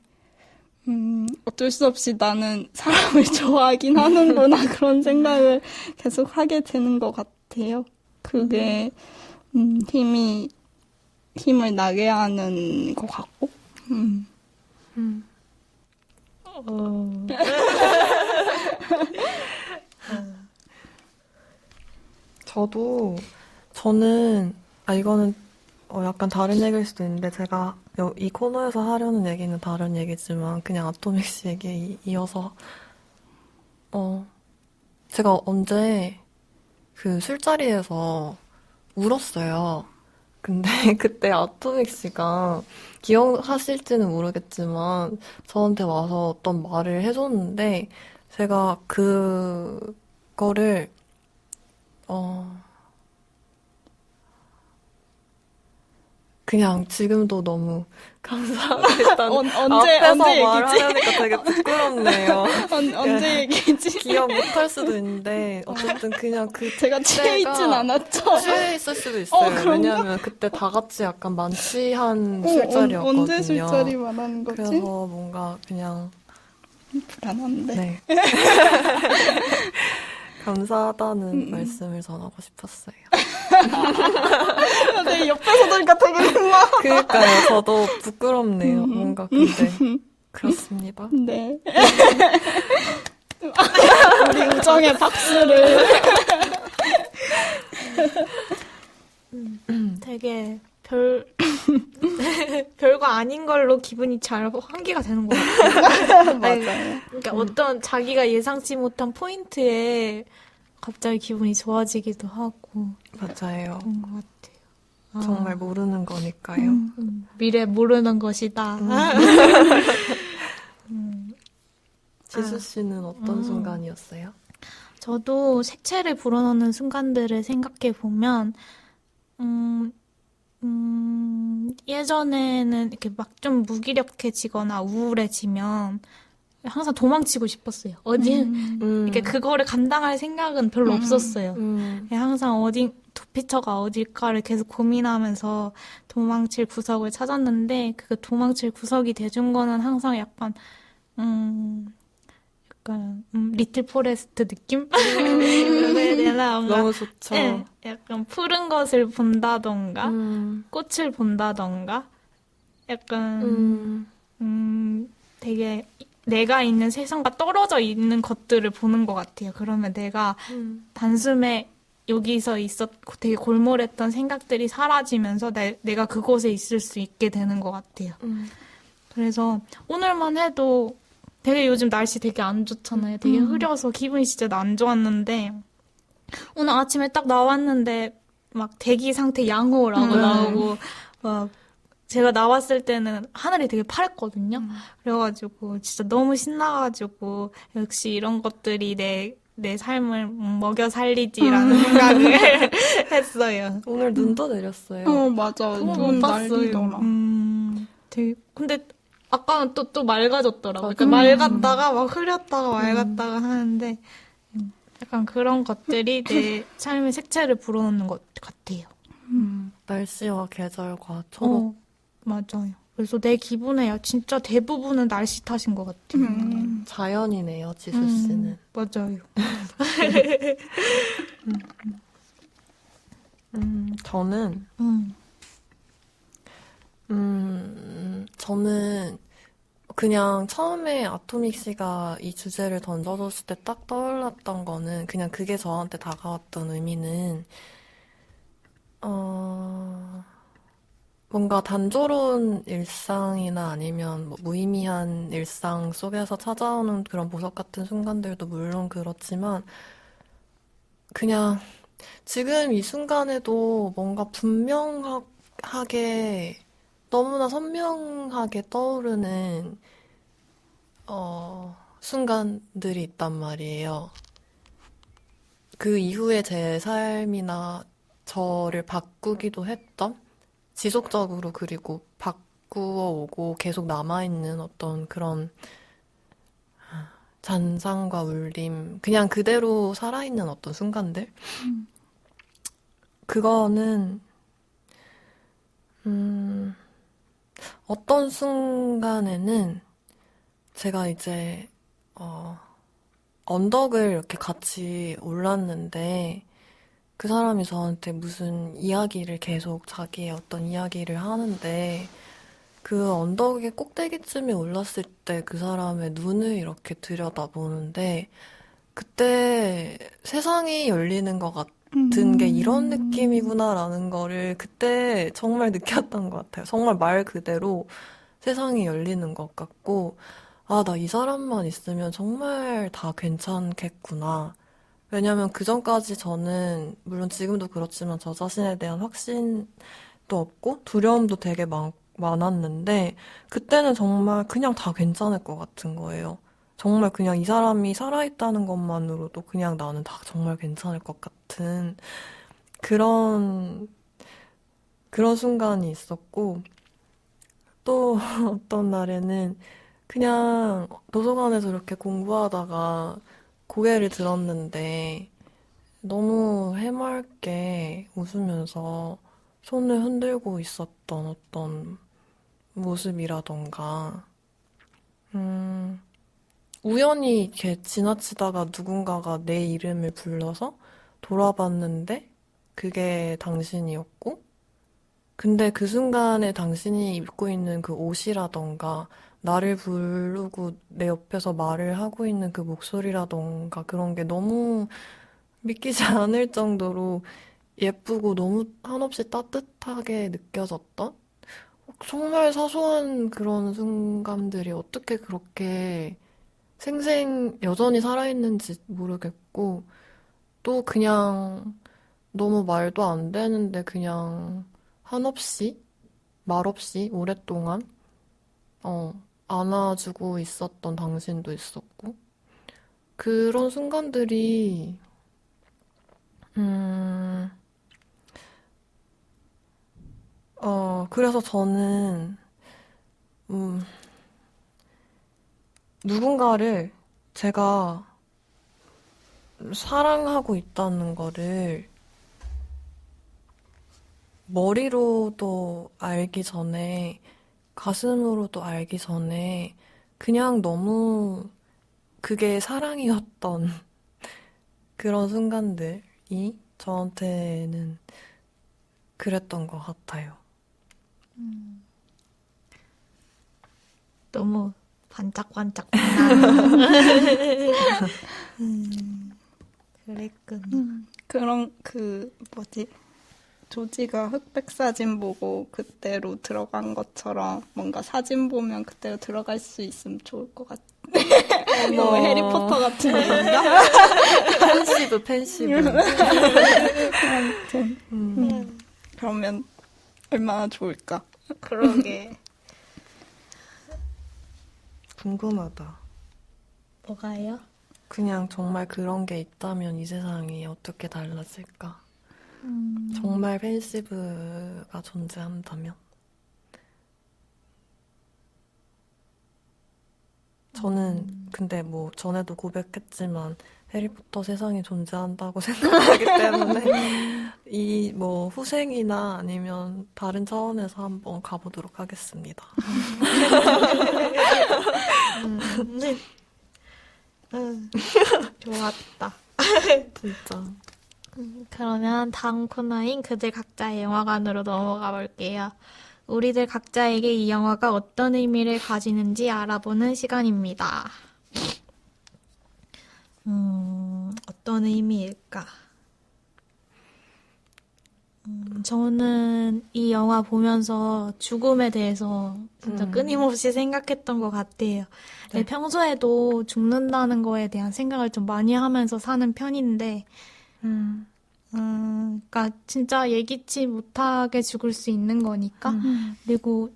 어쩔 수 없이 나는 사람을 좋아하긴 하는구나 그런 생각을 계속 하게 되는 것 같아요. 그게 힘을 나게 하는 것 같고. 저는, 이거는 약간 다른 얘기일 수도 있는데, 제가 이 코너에서 하려는 얘기는 다른 얘기지만, 그냥 아토믹스 얘기에 이어서, 제가 언제 그 술자리에서 울었어요. 근데 그때 아토믹 씨가 기억하실지는 모르겠지만, 저한테 와서 어떤 말을 해줬는데, 제가 그거를, 그냥 지금도 너무 감사하고 일단 언제 앞에서 얘기지? 말하려니까 되게 부끄럽네요. 언제 얘기지? 기억 못할 수도 있는데 어쨌든 그냥 제가 취해 있진 그때가 않았죠. 취해 있을 수도 있어요. 그런가? 왜냐하면 그때 다 같이 약간 만취한 술자리였거든요. 언제 술자리 말하는 거지? 그래서 뭔가 그냥 불안한데. 네. 감사하다는 말씀을 전하고 싶었어요. 네, 옆에서 들으니까 되게 민망. 그러니까요. 저도 부끄럽네요. 뭔가 근데 그렇습니다. 네. 우리 우정의 박수를. 되게 별거 아닌 걸로 기분이 잘 환기가 되는 것 같아요. 맞아요. 그러니까 어떤 자기가 예상치 못한 포인트에 갑자기 기분이 좋아지기도 하고 맞아요. 그런 것 같아요. 아, 정말 모르는 거니까요. 미래 모르는 것이다. 지수 씨는 어떤 순간이었어요? 저도 색채를 불어넣는 순간들을 생각해 보면, 예전에는 이렇게 막 좀 무기력해지거나 우울해지면 항상 도망치고 싶었어요. 이렇게 그거를 감당할 생각은 별로 없었어요. 그냥 항상 도피처가 어딜까를 계속 고민하면서 도망칠 구석을 찾았는데, 그 도망칠 구석이 돼준 거는 항상 약간 리틀 포레스트 느낌? 해야 되나? 뭔가, 너무 좋죠. 네, 약간 푸른 것을 본다던가, 음, 꽃을 본다던가, 약간, 되게 내가 있는 세상과 떨어져 있는 것들을 보는 것 같아요. 그러면 내가 단숨에 여기서 있었고 되게 골몰했던 생각들이 사라지면서 내가 그곳에 있을 수 있게 되는 것 같아요. 그래서 오늘만 해도 되게 요즘 날씨 되게 안 좋잖아요. 되게 흐려서 기분이 진짜 안 좋았는데 오늘 아침에 딱 나왔는데 막 대기 상태 양호라고 나오고 막 제가 나왔을 때는 하늘이 되게 파랬거든요. 그래가지고 진짜 너무 신나가지고 역시 이런 것들이 내 삶을 먹여 살리지라는 생각을 했어요. 오늘 눈도 내렸어요. 맞아. 그거 눈 못 봤어요. 날리더라. 되게 근데 아까는 또 맑아졌더라고요. 맞아. 그러니까 맑았다가 막 흐렸다가 맑았다가 하는데 약간 그런 것들이 내 삶의 색채를 불어넣는 것 같아요. 날씨와 계절과 초록. 맞아요. 그래서 내 기분에 진짜 대부분은 날씨 탓인 것 같아요. 자연이네요, 지수 씨는. 맞아요. 저는 저는 그냥 처음에 아토믹 씨가 이 주제를 던져줬을 때 딱 떠올랐던 거는 그냥 그게 저한테 다가왔던 의미는 뭔가 단조로운 일상이나 아니면 뭐 무의미한 일상 속에서 찾아오는 그런 보석 같은 순간들도 물론 그렇지만 그냥 지금 이 순간에도 뭔가 분명하게 너무나 선명하게 떠오르는 순간들이 있단 말이에요. 그 이후에 제 삶이나 저를 바꾸기도 했던 지속적으로 그리고 바꾸어 오고 계속 남아있는 어떤 그런 잔상과 울림, 그냥 그대로 살아있는 어떤 순간들? 그거는 어떤 순간에는 제가 이제 언덕을 이렇게 같이 올랐는데 그 사람이 저한테 무슨 이야기를 계속 자기의 어떤 이야기를 하는데 그 언덕의 꼭대기쯤에 올랐을 때 그 사람의 눈을 이렇게 들여다보는데 그때 세상이 열리는 것 같은 게 이런 느낌이구나라는 거를 그때 정말 느꼈던 것 같아요. 정말 말 그대로 세상이 열리는 것 같고 아, 나 이 사람만 있으면 정말 다 괜찮겠구나. 왜냐면 그전까지 저는, 물론 지금도 그렇지만 저 자신에 대한 확신도 없고 두려움도 되게 많았는데, 그때는 정말 그냥 다 괜찮을 것 같은 거예요. 정말 그냥 이 사람이 살아있다는 것만으로도 그냥 나는 다 정말 괜찮을 것 같은 그런 그런 순간이 있었고, 또 어떤 날에는 그냥 도서관에서 이렇게 공부하다가 고개를 들었는데 너무 해맑게 웃으면서 손을 흔들고 있었던 어떤 모습이라던가, 음, 우연히 이렇게 지나치다가 누군가가 내 이름을 불러서 돌아봤는데 그게 당신이었고, 근데 그 순간에 당신이 입고 있는 그 옷이라던가, 나를 부르고 내 옆에서 말을 하고 있는 그 목소리라던가, 그런 게 너무 믿기지 않을 정도로 예쁘고 너무 한없이 따뜻하게 느껴졌던? 정말 사소한 그런 순간들이 어떻게 그렇게 여전히 살아있는지 모르겠고, 또 그냥 너무 말도 안 되는데 그냥 한없이, 말없이 오랫동안, 어, 안아주고 있었던 당신도 있었고, 그런 순간들이, 음, 그래서 저는, 음, 누군가를 제가 사랑하고 있다는 거를 머리로도 알기 전에, 가슴으로도 알기 전에, 그냥 너무 그게 사랑이었던 그런 순간들이 저한테는 그랬던 것 같아요. 너무 반짝반짝 빛나는. 그랬구나. 그런 뭐지? 조지가 흑백 사진 보고 그때로 들어간 것처럼 뭔가 사진 보면 그때로 들어갈 수 있으면 좋을 것 같아. 너무 해리포터 같은 건가? 팬시브. 아무튼 그러면 얼마나 좋을까? 그러게. 궁금하다. 뭐가요? 그냥 정말 그런 게 있다면 이 세상이 어떻게 달라질까? 정말 팬시브가 존재한다면? 저는 근데 뭐 전에도 고백했지만 해리포터 세상이 존재한다고 생각하기 때문에 이 뭐 후생이나 아니면 다른 차원에서 한번 가보도록 하겠습니다. 네. 좋았다. 진짜. 그러면 다음 코너인 그들 각자의 영화관으로 넘어가 볼게요. 우리들 각자에게 이 영화가 어떤 의미를 가지는지 알아보는 시간입니다. 어떤 의미일까? 저는 이 영화 보면서 죽음에 대해서 진짜 끊임없이 생각했던 것 같아요. 네. 평소에도 죽는다는 거에 대한 생각을 좀 많이 하면서 사는 편인데, 그러니까 진짜 예기치 못하게 죽을 수 있는 거니까. 그리고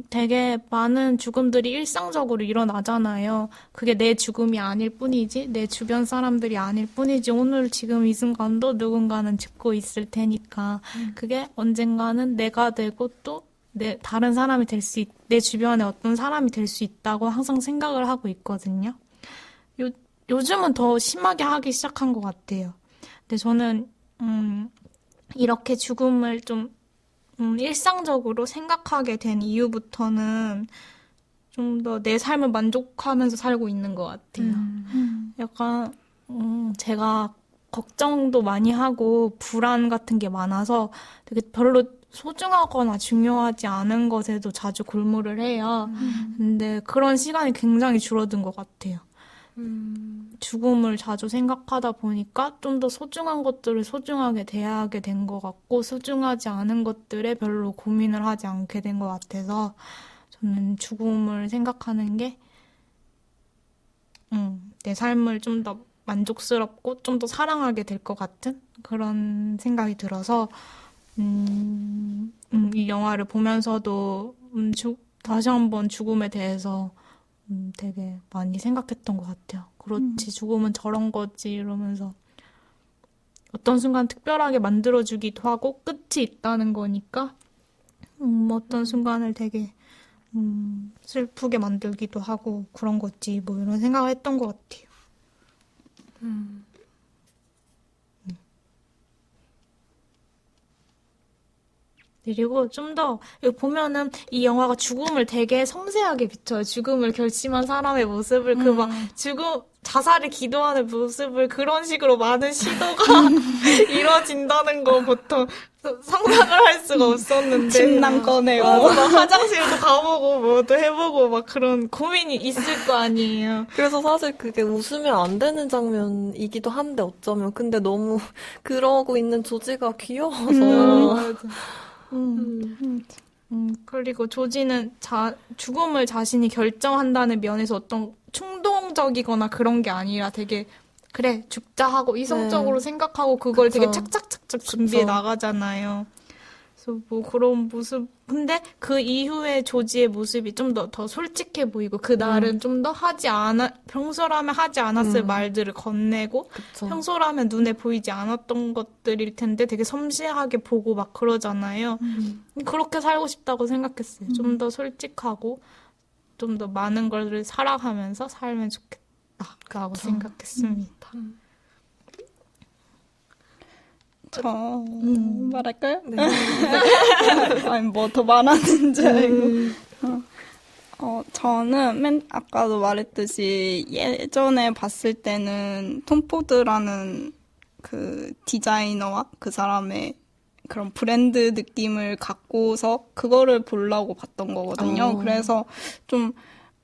되게 많은 죽음들이 일상적으로 일어나잖아요. 그게 내 죽음이 아닐 뿐이지, 내 주변 사람들이 아닐 뿐이지, 오늘 지금 이 순간도 누군가는 죽고 있을 테니까, 그게 언젠가는 내가 되고 또 다른 사람이 내 주변에 어떤 사람이 될 수 있다고 항상 생각을 하고 있거든요. 요즘은 더 심하게 하기 시작한 것 같아요. 근데 저는, 이렇게 죽음을 좀 일상적으로 생각하게 된 이후부터는 좀 더 내 삶을 만족하면서 살고 있는 것 같아요. 약간, 제가 걱정도 많이 하고 불안 같은 게 많아서 되게 별로 소중하거나 중요하지 않은 것에도 자주 골몰을 해요. 근데 그런 시간이 굉장히 줄어든 것 같아요. 죽음을 자주 생각하다 보니까 좀 더 소중한 것들을 소중하게 대하게 된 것 같고, 소중하지 않은 것들에 별로 고민을 하지 않게 된 것 같아서, 저는 죽음을 생각하는 게, 내 삶을 좀 더 만족스럽고 좀 더 사랑하게 될 것 같은 그런 생각이 들어서, 이 영화를 보면서도 다시 한번 죽음에 대해서 되게 많이 생각했던 것 같아요. 그렇지, 죽음은 저런 거지, 이러면서. 어떤 순간 특별하게 만들어주기도 하고 끝이 있다는 거니까 어떤 순간을 되게 슬프게 만들기도 하고 그런 거지 뭐 이런 생각을 했던 것 같아요. 그리고 좀 더 보면은 이 영화가 죽음을 되게 섬세하게 비춰요. 죽음을 결심한 사람의 모습을 그 막 죽음 자살을 기도하는 모습을 그런 식으로 많은 시도가 이루어진다는 거 보통 상상을 할 수가 없었는데 침낭 꺼내고. 맞아, 막 화장실도 가보고 뭐도 해보고 막 그런 고민이 있을 거 아니에요. 그래서 사실 그게 웃으면 안 되는 장면이기도 한데 어쩌면 근데 너무 그러고 있는 조지가 귀여워서 맞아. 그리고 조지는 죽음을 자신이 결정한다는 면에서 어떤 충동적이거나 그런 게 아니라 되게 그래 죽자 하고 이성적으로 네. 생각하고 그걸 되게 그쵸. 착착착착 준비해 그쵸. 나가잖아요. 그래서 뭐 그런 모습 근데 그 이후에 조지의 모습이 좀 더 솔직해 보이고 그날은 좀 더 평소라면 하지 않았을 말들을 건네고 그쵸. 평소라면 눈에 보이지 않았던 것들일 텐데 되게 섬세하게 보고 막 그러잖아요. 그렇게 살고 싶다고 생각했어요. 좀 더 솔직하고 좀 더 많은 걸 살아가면서 살면 좋겠다라고 생각했습니다. 저 말할까요? 네. 아니 뭐 더 말하는 줄 알고. 저는 아까도 말했듯이 예전에 봤을 때는 톰 포드라는 그 디자이너와 그 사람의 그런 브랜드 느낌을 갖고서 그거를 보려고 봤던 거거든요. 그래서 좀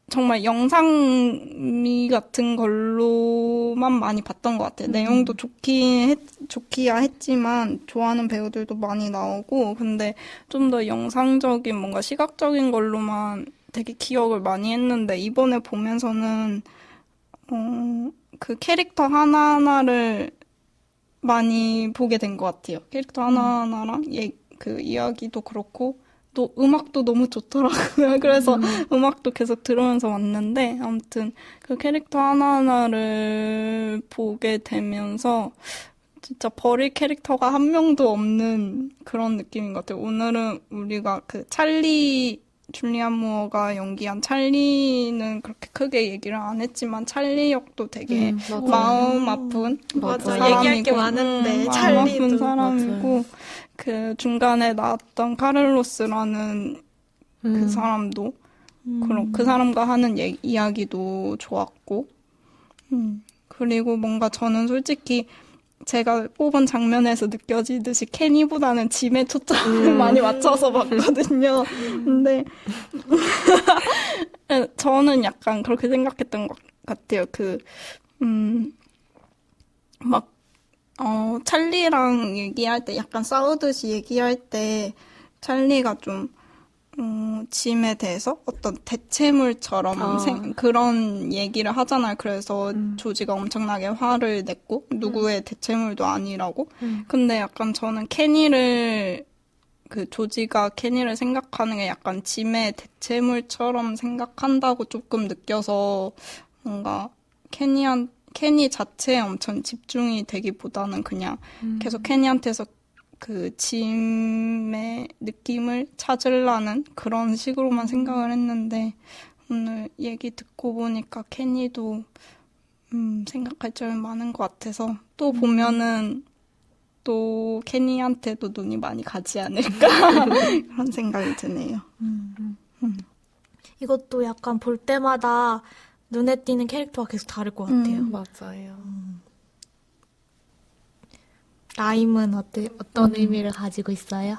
정말 영상미 같은 걸로만 많이 봤던 것 같아요. 내용도 좋기야 했지만 좋아하는 배우들도 많이 나오고 근데 좀 더 영상적인 뭔가 시각적인 걸로만 되게 기억을 많이 했는데 이번에 보면서는 그 캐릭터 하나하나를 많이 보게 된 것 같아요. 캐릭터 하나하나랑 그 이야기도 그렇고 또 음악도 너무 좋더라고요. 그래서 음악도 계속 들으면서 왔는데 아무튼 그 캐릭터 하나하나를 보게 되면서 진짜 버릴 캐릭터가 한 명도 없는 그런 느낌인 것 같아요. 오늘은 우리가 그 줄리안 무어가 연기한 찰리는 그렇게 크게 얘기를 안 했지만 찰리 역도 되게 맞아요. 마음 아픈 맞아. 맞아요. 얘기할 게 사람이고, 많은데 마음 찰리도 아픈 사람이고 맞아요. 그 중간에 나왔던 카를로스라는 그 사람도 그런 그 사람과 하는 이야기도 좋았고 그리고 뭔가 저는 솔직히 제가 뽑은 장면에서 느껴지듯이 케니보다는 짐에 초점을 많이 맞춰서 봤거든요. 근데 저는 약간 그렇게 생각했던 것 같아요. 막 찰리랑 얘기할 때 약간 싸우듯이 얘기할 때 찰리가 좀 짐에 대해서 어떤 대체물처럼 그런 얘기를 하잖아요. 그래서 조지가 엄청나게 화를 냈고 누구의 대체물도 아니라고. 근데 약간 저는 그 조지가 케니를 생각하는 게 약간 짐의 대체물처럼 생각한다고 조금 느껴서 뭔가 케니 자체에 엄청 집중이 되기보다는 그냥 계속 케니한테서 그 짐의 느낌을 찾으려는 그런 식으로만 생각을 했는데 오늘 얘기 듣고 보니까 케니도 생각할 점이 많은 것 같아서 또 보면은 또 케니한테도 눈이 많이 가지 않을까 그런 생각이 드네요. 이것도 약간 볼 때마다 눈에 띄는 캐릭터가 계속 다를 것 같아요. 맞아요. 라임은 어떤 의미를 가지고 있어요?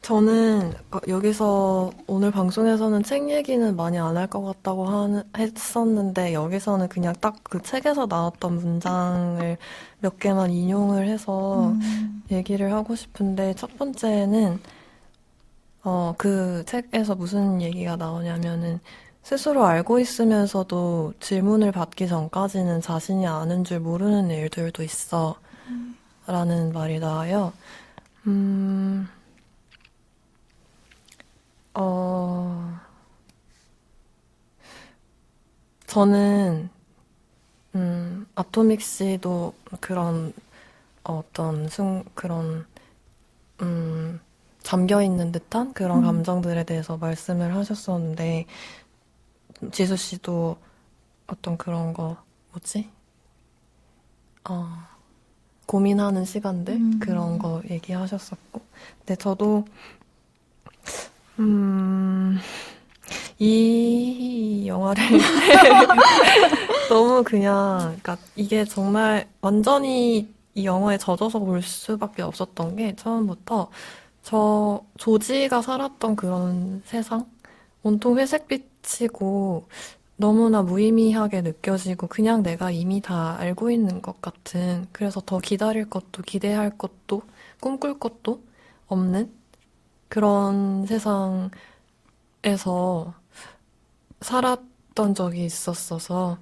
저는 여기서 오늘 방송에서는 책 얘기는 많이 안 할 것 같다고 했었는데 여기서는 그냥 딱 그 책에서 나왔던 문장을 몇 개만 인용을 해서 얘기를 하고 싶은데 첫 번째는 그 책에서 무슨 얘기가 나오냐면은 스스로 알고 있으면서도 질문을 받기 전까지는 자신이 아는 줄 모르는 일들도 있어 라는 말이 나와요. 저는, 아토믹씨도 그런 그런 잠겨있는 듯한 그런 감정들에 대해서 말씀을 하셨었는데, 지수 씨도 어떤 그런 거, 뭐지? 고민하는 시간들? 그런 거 얘기하셨었고. 근데 저도, 이 영화를 너무 그러니까 이게 정말 완전히 이 영화에 젖어서 볼 수밖에 없었던 게 처음부터 조지가 살았던 그런 세상? 온통 회색빛이고 너무나 무의미하게 느껴지고 그냥 내가 이미 다 알고 있는 것 같은 그래서 더 기다릴 것도 기대할 것도 꿈꿀 것도 없는 그런 세상에서 살았던 적이 있었어서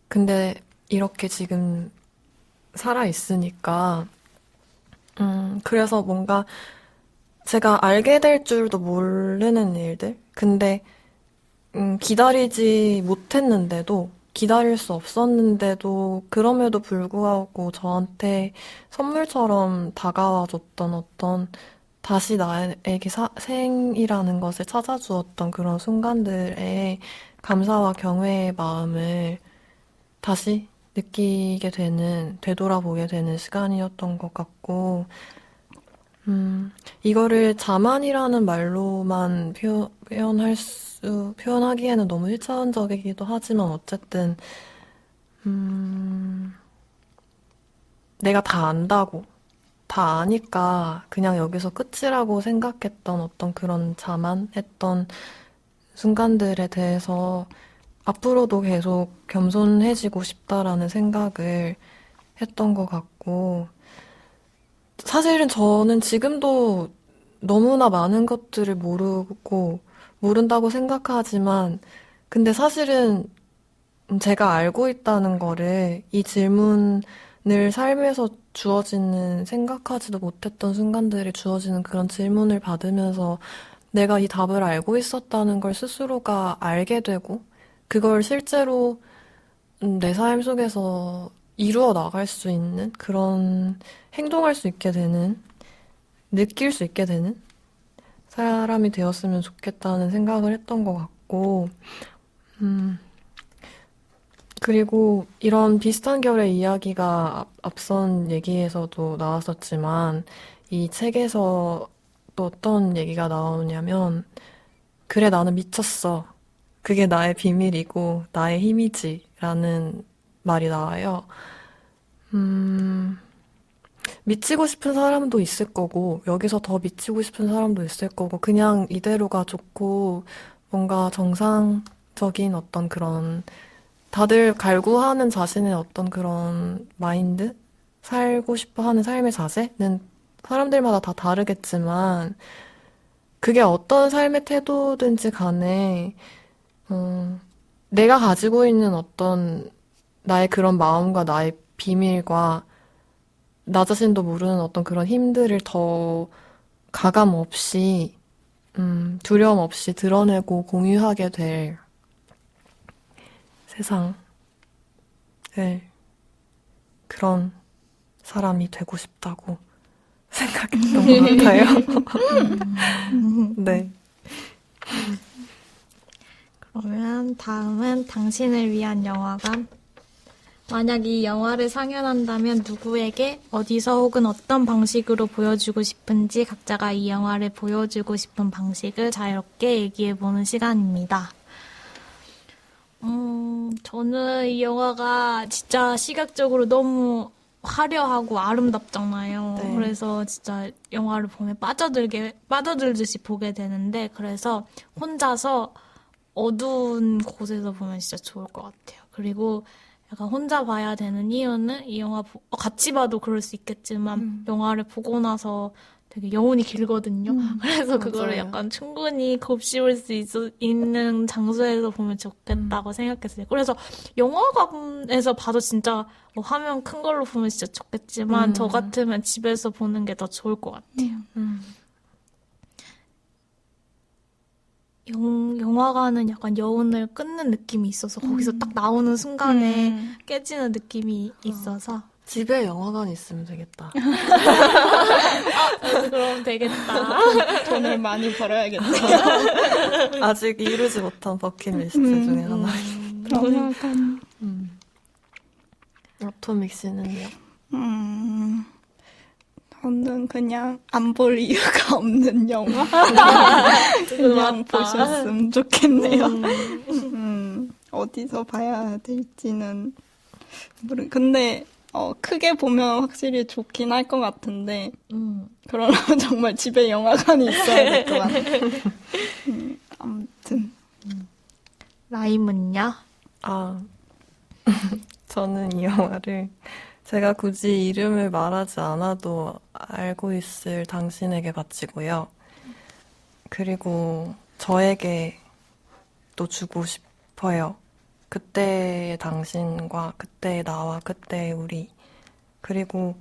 근데 이렇게 지금 살아있으니까 그래서 뭔가 제가 알게 될 줄도 모르는 일들 근데 기다리지 못했는데도 기다릴 수 없었는데도 그럼에도 불구하고 저한테 선물처럼 다가와줬던 어떤 다시 나에게 생이라는 것을 찾아주었던 그런 순간들에 감사와 경외의 마음을 다시 느끼게 되돌아보게 되는 시간이었던 것 같고, 이거를 자만이라는 말로만 표현하기에는 너무 일차원적이기도 하지만 어쨌든, 내가 다 안다고, 다 아니까 그냥 여기서 끝이라고 생각했던 어떤 그런 자만했던 순간들에 대해서 앞으로도 계속 겸손해지고 싶다라는 생각을 했던 것 같고, 사실은 저는 지금도 너무나 많은 것들을 모른다고 생각하지만, 근데 사실은 제가 알고 있다는 거를 이 질문을 삶에서 주어지는 생각하지도 못했던 순간들에 주어지는 그런 질문을 받으면서 내가 이 답을 알고 있었다는 걸 스스로가 알게 되고, 그걸 실제로 내 삶 속에서 이루어 나갈 수 있는 그런 행동할 수 있게 되는, 느낄 수 있게 되는 사람이 되었으면 좋겠다는 생각을 했던 것 같고, 그리고 이런 비슷한 결의 이야기가 앞선 얘기에서도 나왔었지만, 이 책에서 또 어떤 얘기가 나오냐면, 그래, 나는 미쳤어. 그게 나의 비밀이고, 나의 힘이지. 라는 말이 나와요. 미치고 싶은 사람도 있을 거고, 여기서 더 미치고 싶은 사람도 있을 거고, 그냥 이대로가 좋고, 뭔가 정상적인 어떤 그런, 다들 갈구하는 자신의 어떤 그런 마인드? 살고 싶어 하는 삶의 자세는 사람들마다 다 다르겠지만, 그게 어떤 삶의 태도든지 간에, 내가 가지고 있는 어떤 나의 그런 마음과 나의 비밀과 나 자신도 모르는 어떤 그런 힘들을 더 가감 없이, 두려움 없이 드러내고 공유하게 될 세상을 그런 사람이 되고 싶다고 생각했던 것 같아요. 네. 그러면 다음은 당신을 위한 영화관. 만약 이 영화를 상영한다면 누구에게 어디서 혹은 어떤 방식으로 보여주고 싶은지 각자가 이 영화를 보여주고 싶은 방식을 자유롭게 얘기해보는 시간입니다. 저는 이 영화가 진짜 시각적으로 너무 화려하고 아름답잖아요. 네. 그래서 진짜 영화를 보면 빠져들듯이 보게 되는데, 그래서 혼자서 어두운 곳에서 보면 진짜 좋을 것 같아요. 그리고 약간 혼자 봐야 되는 이유는 이 영화 같이 봐도 그럴 수 있겠지만 영화를 보고 나서 되게 여운이 길거든요. 그래서 그거를 맞아요. 약간 충분히 곱씹을 수 있는 장소에서 보면 좋겠다고 생각했어요. 그래서 영화관에서 봐도 진짜 뭐 화면 큰 걸로 보면 진짜 좋겠지만 저 같으면 집에서 보는 게 더 좋을 것 같아요. 영화관은 약간 여운을 끊는 느낌이 있어서 거기서 딱 나오는 순간에 음. 깨지는 느낌이 있어서 집에 영화관 있으면 되겠다. 저도 그럼 되겠다. 돈을 많이 벌어야겠네요. 아직 이루지 못한 버킷리스트 중에 하나. 영화관. 아토믹 씨는요? 저는 그냥 안 볼 이유가 없는 영화. 그냥 보셨으면 좋겠네요. 어디서 봐야 될지는 근데 크게 보면 확실히 좋긴 할 것 같은데 그러려면 정말 집에 영화관이 있어야 될 것 같아요. 아무튼 라임은요? 아, 저는 이 영화를 제가 굳이 이름을 말하지 않아도 알고 있을 당신에게 바치고요. 그리고 저에게 또 주고 싶어요. 그때의 당신과 그때의 나와 그때의 우리. 그리고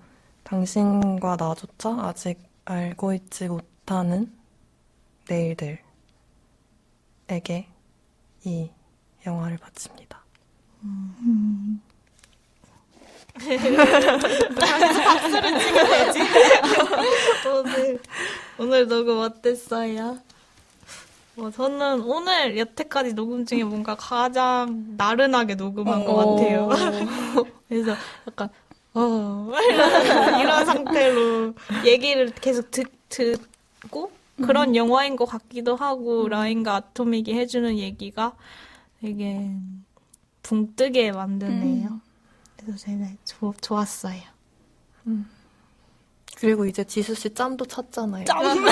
당신과 나조차 아직 알고 있지 못하는 내일들에게 이 영화를 바칩니다. 박수를 치면 되지. 오늘 녹음 어땠어요? 저는 오늘 여태까지 녹음 중에 뭔가 가장 나른하게 녹음한 것 같아요. 그래서 약간 이런 상태로 얘기를 계속 듣고 그런 영화인 것 같기도 하고 라인과 아토믹이 해주는 얘기가 되게 붕 뜨게 만드네요. 그래서 되게 좋았어요. 그리고 이제 지수 씨 짬도 찼잖아요. 오늘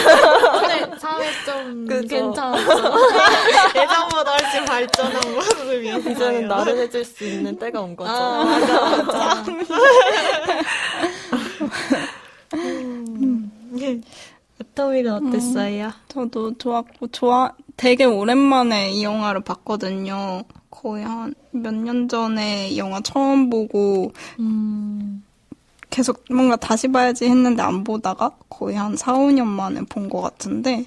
3회 좀 그죠? 괜찮았어. 예전보다 훨씬 발전한 모습이었어요. 이제는 나른해질 수 있는 때가 온 거죠. 맞아. 아토믹은 어땠어요? 저도 좋았고 되게 오랜만에 이 영화를 봤거든요. 거의 한 몇 년 전에 이 영화 처음 보고 계속 뭔가 다시 봐야지 했는데 안 보다가 거의 한 4, 5년 만에 본 것 같은데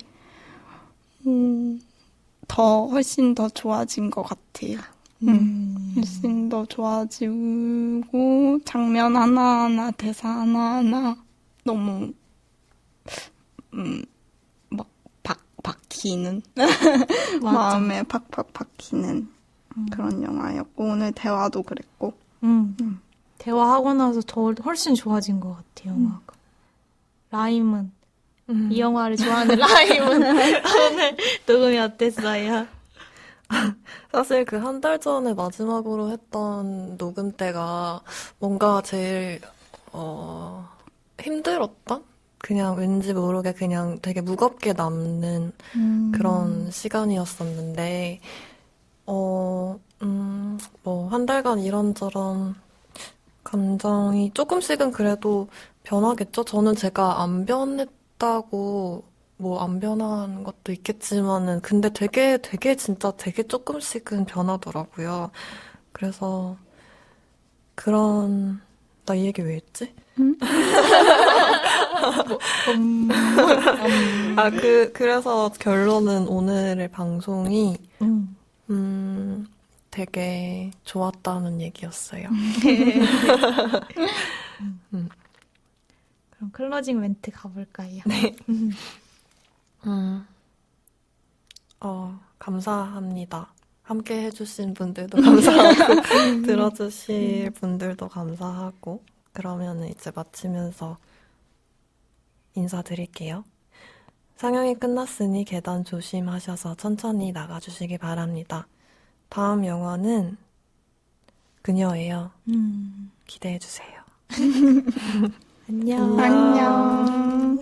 훨씬 더 좋아진 것 같아요. 훨씬 더 좋아지고 장면 하나하나 대사 하나하나 너무 막 박히는 마음에 팍팍 박히는 그런 영화였고 오늘 대화도 그랬고 대화하고 나서 훨씬 좋아진 것 같아요, 영화가. 라임은, 이 영화를 좋아하는 라임은 오늘 녹음이 어땠어요? 사실 그 한 달 전에 마지막으로 했던 녹음 때가 뭔가 제일 힘들었던? 그냥 왠지 모르게 그냥 되게 무겁게 남는 그런 시간이었었는데 뭐 한 달간 이런저런 감정이 조금씩은 그래도 변하겠죠? 저는 제가 안 변했다고 뭐 안 변한 것도 있겠지만은 근데 되게 진짜 되게 조금씩은 변하더라고요. 그래서 나 이 얘기 왜 했지? 그래서 결론은 오늘의 방송이 되게 좋았다는 얘기였어요. 그럼 클로징 멘트 가볼까요? 네. 감사합니다. 함께 해주신 분들도 감사하고, 들어주실 분들도 감사하고, 그러면은 이제 마치면서 인사드릴게요. 상영이 끝났으니 계단 조심하셔서 천천히 나가주시기 바랍니다. 다음 영화는 그녀예요. 기대해주세요. 안녕. 안녕.